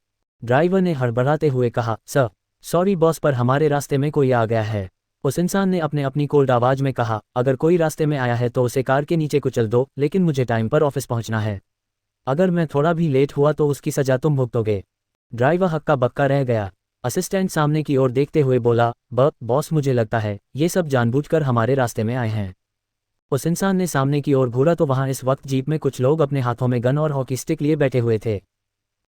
ड्राइवर ने हड़बड़ाते हुए कहा, सर, सॉरी बॉस, पर हमारे रास्ते में कोई आ गया है। उस इंसान ने अपनी कोल्ड आवाज़ में कहा, अगर कोई रास्ते में आया है तो उसे कार के नीचे कुचल दो, लेकिन मुझे टाइम पर ऑफिस पहुंचना है। अगर मैं थोड़ा भी लेट हुआ तो उसकी सजा तुम भुगतोगे। ड्राइवर हक्का बक्का रह गया। असिस्टेंट सामने की ओर देखते हुए बोला, बॉस, मुझे लगता है ये सब जानबूझकर हमारे रास्ते में आए हैं। उस इंसान ने सामने की ओर घूरा तो वहां इस वक्त जीप में कुछ लोग अपने हाथों में गन और हॉकी स्टिक लिए बैठे हुए थे।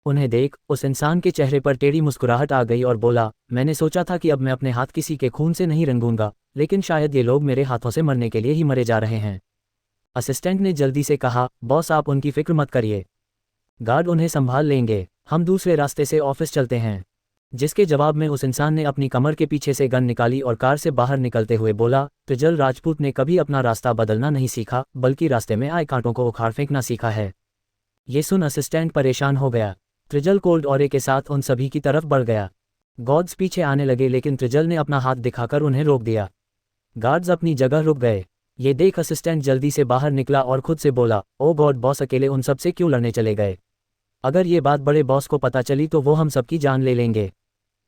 उन्हें देख उस इंसान के चेहरे पर टेढ़ी मुस्कुराहट आ गई और बोला, मैंने सोचा था कि अब मैं अपने हाथ किसी के खून से नहीं रंगूंगा, लेकिन शायद ये लोग मेरे हाथों से मरने के लिए ही मरे जा रहे हैं। असिस्टेंट ने जल्दी से कहा, बॉस आप उनकी फिक्र मत करिए, गार्ड उन्हें संभाल लेंगे, हम दूसरे रास्ते से ऑफिस चलते हैं। जिसके जवाब में उस इंसान ने अपनी कमर के पीछे से गन निकाली और कार से बाहर निकलते हुए बोला, त्रिजल राजपूत ने कभी अपना रास्ता बदलना नहीं सीखा, बल्कि रास्ते में आए कांटों को उखाड़ फेंकना सीखा है। ये सुन असिस्टेंट परेशान हो गया। त्रिजल कोल्ड ऑरे के साथ उन सभी की तरफ बढ़ गया। गॉड्स पीछे आने लगे, लेकिन त्रिजल ने अपना हाथ दिखाकर उन्हें रोक दिया। गार्ड्स अपनी जगह रुक गए। ये देख असिस्टेंट जल्दी से बाहर निकला और खुद से बोला, ओ गॉड बॉस, अकेले उन सब से क्यों लड़ने चले गए? अगर ये बात बड़े बॉस को पता चली तो वो हम सबकी जान ले लेंगे।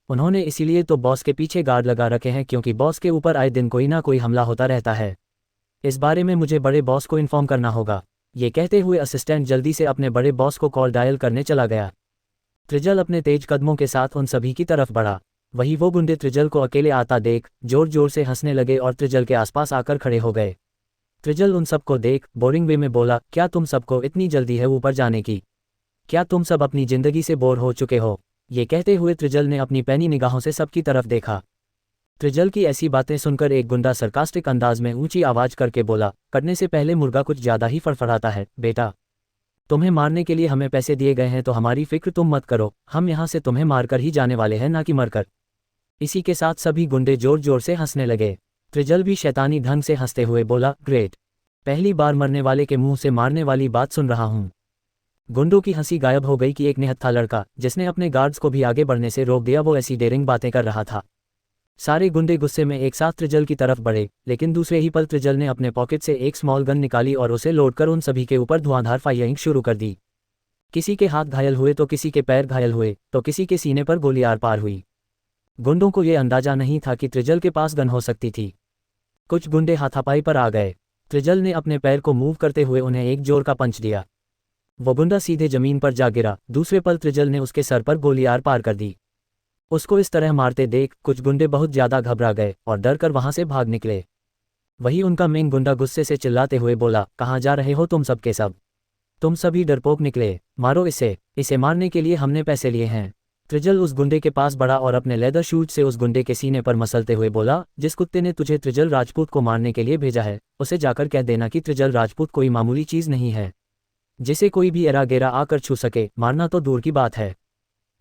उन्होंने इसीलिए तो बॉस के पीछे गार्ड लगा रखे हैं, क्योंकि बॉस के ऊपर आए दिन कोई ना कोई हमला होता रहता है। इस बारे में मुझे बड़े बॉस को इन्फॉर्म करना होगा। ये कहते हुए असिस्टेंट जल्दी से अपने बड़े बॉस को कॉल डायल करने चला गया। त्रिजल अपने तेज कदमों के साथ उन सभी की तरफ बढ़ा। वही वो गुंडे त्रिजल को अकेले आता देख जोर जोर से हंसने लगे और त्रिजल के आसपास आकर खड़े हो गए। त्रिजल उन सबको देख बोरिंग वे में बोला, क्या तुम सबको इतनी जल्दी है ऊपर जाने की? क्या तुम सब अपनी जिंदगी से बोर हो चुके हो? ये कहते हुए त्रिजल ने अपनी पैनी निगाहों से सबकी तरफ देखा। त्रिजल की ऐसी बातें सुनकर एक गुंडा सरकास्टिक अंदाज में ऊंची आवाज करके बोला, करने से पहले मुर्गा कुछ ज्यादा ही फड़फड़ाता है बेटा। तुम्हें मारने के लिए हमें पैसे दिए गए हैं तो हमारी फिक्र तुम मत करो, हम यहाँ से तुम्हें मारकर ही जाने वाले हैं, ना कि मरकर। इसी के साथ सभी गुंडे जोर जोर से हंसने लगे। त्रिजल भी शैतानी ढंग से हंसते हुए बोला, ग्रेट, पहली बार मरने वाले के मुंह से मारने वाली बात सुन रहा हूँ। गुंडों की हंसी गायब हो गई कि एक निहत्था लड़का, जिसने अपने गार्ड्स को भी आगे बढ़ने से रोक दिया, वो ऐसी डेरिंग बातें कर रहा था। सारे गुंडे गुस्से में एक साथ त्रिजल की तरफ बढ़े, लेकिन दूसरे ही पल त्रिजल ने अपने पॉकेट से एक स्मॉल गन निकाली और उसे लोड कर उन सभी के ऊपर धुआंधार फायरिंग शुरू कर दी। किसी के हाथ घायल हुए तो किसी के पैर घायल हुए तो किसी के सीने पर गोली आर पार हुई। गुंडों को यह अंदाजा नहीं था कि त्रिजल के पास गन हो सकती थी। कुछ गुंडे हाथापाई पर आ गए। त्रिजल ने अपने पैर को मूव करते हुए उन्हें एक जोर का पंच दिया। वो गुंडा सीधे जमीन पर जा गिरा। दूसरे पल त्रिजल ने उसके सर पर गोली आर पार कर दी। उसको इस तरह मारते देख कुछ गुंडे बहुत ज्यादा घबरा गए और डर कर वहां से भाग निकले। वही उनका मेन गुंडा गुस्से से चिल्लाते हुए बोला, कहाँ जा रहे हो तुम सब के सब? तुम सभी डरपोक निकले, मारो इसे मारने के लिए हमने पैसे लिए हैं। त्रिजल उस गुंडे के पास बढ़ा और अपने लेदर शूज से उस गुंडे के सीने पर मसलते हुए बोला, जिस कुत्ते ने तुझे त्रिजल राजपूत को मारने के लिए भेजा है, उसे जाकर कह देना कि त्रिजल राजपूत कोई मामूली चीज नहीं है जिसे कोई भी एरा गेरा आकर छू सके, मारना तो दूर की बात है,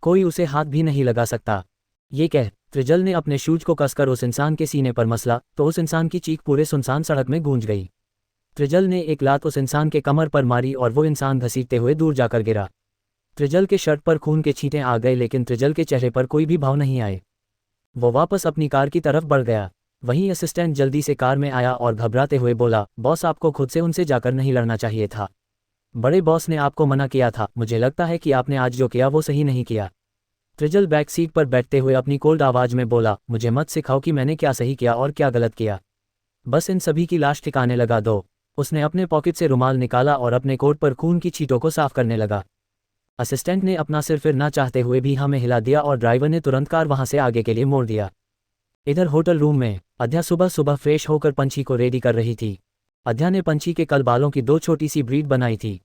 कोई उसे हाथ भी नहीं लगा सकता। ये कह त्रिजल ने अपने शूज को कसकर उस इंसान के सीने पर मसला तो उस इंसान की चीख पूरे सुनसान सड़क में गूंज गई। त्रिजल ने एक लात उस इंसान के कमर पर मारी और वो इंसान घसीटते हुए दूर जाकर गिरा। त्रिजल के शर्ट पर खून के छींटे आ गए, लेकिन त्रिजल के चेहरे पर कोई भी भाव नहीं आए। वो वापस अपनी कार की तरफ बढ़ गया। वहीं असिस्टेंट जल्दी से कार में आया और घबराते हुए बोला, बॉस आपको खुद से उनसे जाकर नहीं लड़ना चाहिए था। बड़े बॉस ने आपको मना किया था। मुझे लगता है कि आपने आज जो किया वो सही नहीं किया। त्रिजल बैक सीट पर बैठते हुए अपनी कोल्ड आवाज में बोला, मुझे मत सिखाओ कि मैंने क्या सही किया और क्या गलत किया, बस इन सभी की लाश ठिकाने लगा दो। उसने अपने पॉकेट से रुमाल निकाला और अपने कोट पर खून की छींटों को साफ करने लगा। असिस्टेंट ने अपना सिर फिर ना चाहते हुए भी हमें हिला दिया और ड्राइवर ने तुरंत कार वहां से आगे के लिए मोड़ दिया। इधर होटल रूम में अध्या सुबह सुबह फ्रेश होकर पंछी को रेडी कर रही थी। अध्या ने पंछी के कल बालों की 2 छोटी सी ब्रीड बनाई थी।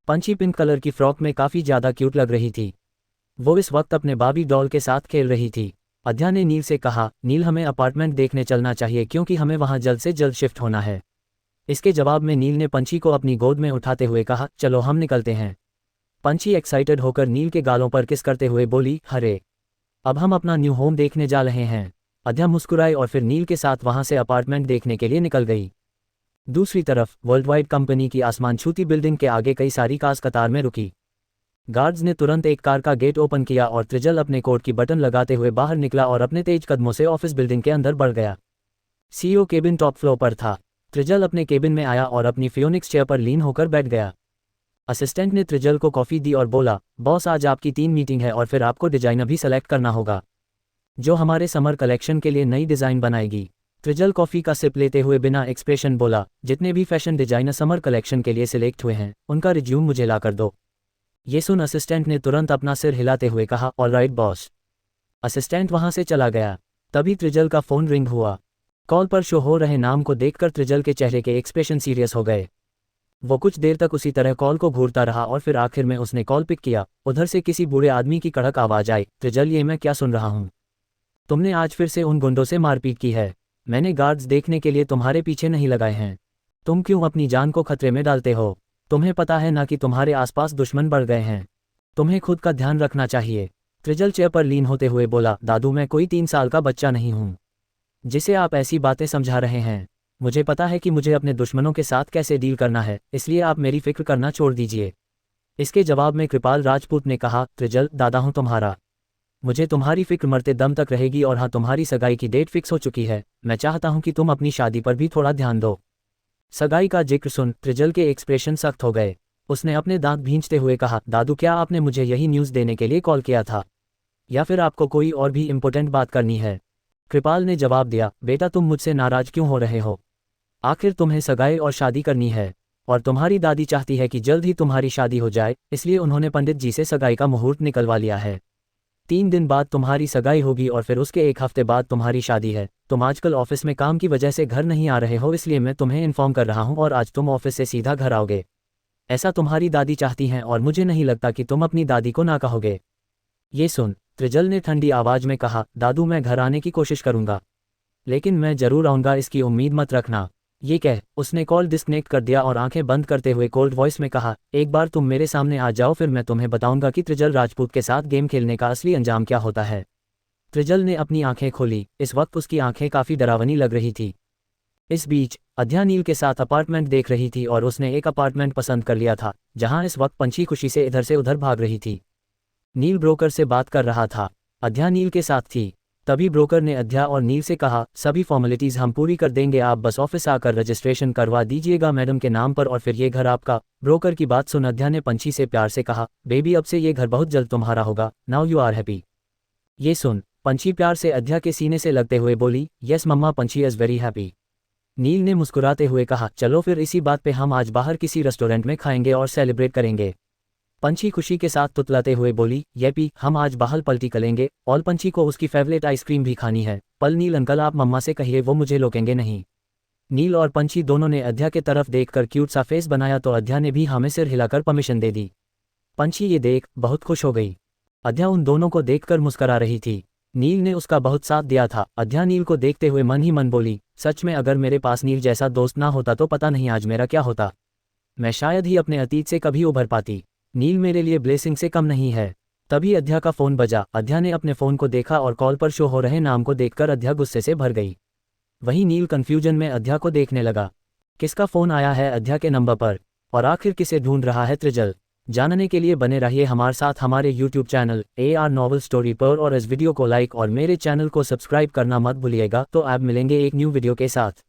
पंछी पिंक कलर की फ्रॉक में काफी ज्यादा क्यूट लग रही थी। वो इस वक्त अपने बाबी डॉल के साथ खेल रही थी। अध्या ने नील से कहा, नील हमें अपार्टमेंट देखने चलना चाहिए क्योंकि हमें वहां जल्द से जल्द शिफ्ट होना है। इसके जवाब में नील ने पंछी को अपनी गोद में उठाते हुए कहा, चलो हम निकलते हैं। पंछी एक्साइटेड होकर नील के गालों पर किस करते हुए बोली, हरे अब हम अपना न्यू होम देखने जा रहे हैं। अध्या मुस्कुराई और फिर नील के साथ वहां से अपार्टमेंट देखने के लिए निकल गई। दूसरी तरफ वर्ल्ड वाइड कंपनी की आसमान छूती बिल्डिंग के आगे कई सारी कार्स कतार में रुकी। गार्ड्स ने तुरंत एक कार का गेट ओपन किया और त्रिजल अपने कोट की बटन लगाते हुए बाहर निकला और अपने तेज कदमों से ऑफिस बिल्डिंग के अंदर बढ़ गया। सीईओ केबिन टॉप फ्लोर पर था। त्रिजल अपने केबिन में आया और अपनी फियोनिक्स चेयर पर लीन होकर बैठ गया। असिस्टेंट ने त्रिजल को कॉफ़ी दी और बोला, बॉस आज आपकी 3 मीटिंग है और फिर आपको डिजाइनर भी सेलेक्ट करना होगा जो हमारे समर कलेक्शन के लिए नई डिज़ाइन बनाएगी। त्रिजल कॉफ़ी का सिप लेते हुए बिना एक्सप्रेशन बोला, जितने भी फैशन डिजाइनर समर कलेक्शन के लिए सिलेक्ट हुए हैं उनका रिज्यूम मुझे ला कर दो। ये सुन असिस्टेंट ने तुरंत अपना सिर हिलाते हुए कहा, ऑलराइट बॉस। असिस्टेंट वहां से चला गया। तभी त्रिजल का फ़ोन रिंग हुआ। कॉल पर शो हो रहे नाम को देखकर त्रिजल के चेहरे के एक्सप्रेशन सीरियस हो गए। वो कुछ देर तक उसी तरह कॉल को घूरता रहा और फिर आखिर में उसने कॉल पिक किया। उधर से किसी बूढ़े आदमी की कड़क आवाज़ आई, त्रिजल ये मैं क्या सुन रहा हूँ? तुमने आज फिर से उन गुंडों से मारपीट की है। मैंने गार्ड्स देखने के लिए तुम्हारे पीछे नहीं लगाए हैं। तुम क्यों अपनी जान को खतरे में डालते हो? तुम्हें पता है ना कि तुम्हारे आसपास दुश्मन बढ़ गए हैं। तुम्हें खुद का ध्यान रखना चाहिए। त्रिजल चेयर पर लीन होते हुए बोला, दादू मैं कोई 3 साल का बच्चा नहीं हूँ जिसे आप ऐसी बातें समझा रहे हैं। मुझे पता है कि मुझे अपने दुश्मनों के साथ कैसे डील करना है, इसलिए आप मेरी फिक्र करना छोड़ दीजिए। इसके जवाब में कृपाल राजपूत ने कहा, त्रिजल दादा हूँ तुम्हारा। मुझे तुम्हारी फिक्र मरते दम तक रहेगी और हाँ तुम्हारी सगाई की डेट फिक्स हो चुकी है। मैं चाहता हूँ कि तुम अपनी शादी पर भी थोड़ा ध्यान दो। सगाई का जिक्र सुन त्रिजल के एक्सप्रेशन सख्त हो गए। उसने अपने दांत भींचते हुए कहा, दादू क्या आपने मुझे यही न्यूज़ देने के लिए कॉल किया था या फिर आपको कोई और भी इम्पोर्टेंट बात करनी है? कृपाल ने जवाब दिया, बेटा तुम मुझसे नाराज क्यों हो रहे हो? आखिर तुम्हें सगाई और शादी करनी है और तुम्हारी दादी चाहती है कि जल्द ही तुम्हारी शादी हो जाए, इसलिए उन्होंने पंडित जी से सगाई का मुहूर्त निकलवा लिया है। 3 दिन बाद तुम्हारी सगाई होगी और फिर उसके 1 हफ्ते बाद तुम्हारी शादी है। तुम आजकल ऑफिस में काम की वजह से घर नहीं आ रहे हो, इसलिए मैं तुम्हें इन्फॉर्म कर रहा हूँ और आज तुम ऑफिस से सीधा घर आओगे। ऐसा तुम्हारी दादी चाहती हैं और मुझे नहीं लगता कि तुम अपनी दादी को ना कहोगे। ये सुन, त्रिजल ने ठंडी आवाज में कहा, दादू मैं घर आने की कोशिश करूंगा लेकिन मैं जरूर आऊंगा, इसकी उम्मीद मत रखना। ये कह उसने कॉल डिस्कनेक्ट कर दिया और आंखें बंद करते हुए कोल्ड वॉइस में कहा, एक बार तुम मेरे सामने आ जाओ फिर मैं तुम्हें बताऊंगा कि त्रिजल राजपूत के साथ गेम खेलने का असली अंजाम क्या होता है। त्रिजल ने अपनी आंखें खोली। इस वक्त उसकी आंखें काफ़ी डरावनी लग रही थी। इस बीच अध्या नील के साथ अपार्टमेंट देख रही थी और उसने एक अपार्टमेंट पसंद कर लिया था जहां इस वक्त पंछी खुशी से इधर से उधर भाग रही थी। नील ब्रोकर से बात कर रहा था। अध्या नील के साथ थी। तभी ब्रोकर ने अध्या और नील से कहा, सभी फॉर्मेलिटीज़ हम पूरी कर देंगे, आप बस ऑफिस आकर रजिस्ट्रेशन करवा दीजिएगा मैडम के नाम पर और फिर ये घर आपका। ब्रोकर की बात सुन अध्या ने पंछी से प्यार से कहा, बेबी अब से ये घर बहुत जल्द तुम्हारा होगा, नाउ यू आर हैप्पी। ये सुन पंछी प्यार से अध्या के सीने से लगते हुए बोली, यस मम्मा पंछी इज़ वेरी हैप्पी। नील ने मुस्कुराते हुए कहा, चलो फिर इसी बात पे हम आज बाहर किसी रेस्टोरेंट में खाएंगे और सेलिब्रेट करेंगे। पंछी खुशी के साथ तुतलाते हुए बोली, येपी हम आज बाहर पलटी करेंगे और पंछी को उसकी फेवरेट आइसक्रीम भी खानी है। पल नील अंकल आप मम्मा से कहिए वो मुझे रोकेंगे नहीं। नील और पंछी दोनों ने अध्या के तरफ देखकर क्यूट सा फेस बनाया तो अध्या ने भी हमें सिर हिलाकर परमिशन दे दी। पंछी ये देख बहुत खुश हो गई। अध्या उन दोनों को देखकर मुस्करा रही थी। नील ने उसका बहुत साथ दिया था। अध्या नील को देखते हुए मन ही मन बोली, सच में अगर मेरे पास नील जैसा दोस्त ना होता तो पता नहीं आज मेरा क्या होता। मैं शायद ही अपने अतीत से कभी उभर पाती। नील मेरे लिए ब्लेसिंग से कम नहीं है। तभी अध्या का फ़ोन बजा। अध्या ने अपने फ़ोन को देखा और कॉल पर शो हो रहे नाम को देखकर अध्या गुस्से से भर गई। वहीं नील कन्फ्यूजन में अध्या को देखने लगा। किसका फ़ोन आया है अध्या के नंबर पर और आखिर किसे ढूंढ रहा है त्रिजल? जानने के लिए बने रहिए हमारे साथ हमारे YouTube channel AR novel story पर और इस वीडियो को लाइक और मेरे चैनल को सब्सक्राइब करना मत भूलिएगा। तो आप मिलेंगे एक न्यू वीडियो के साथ।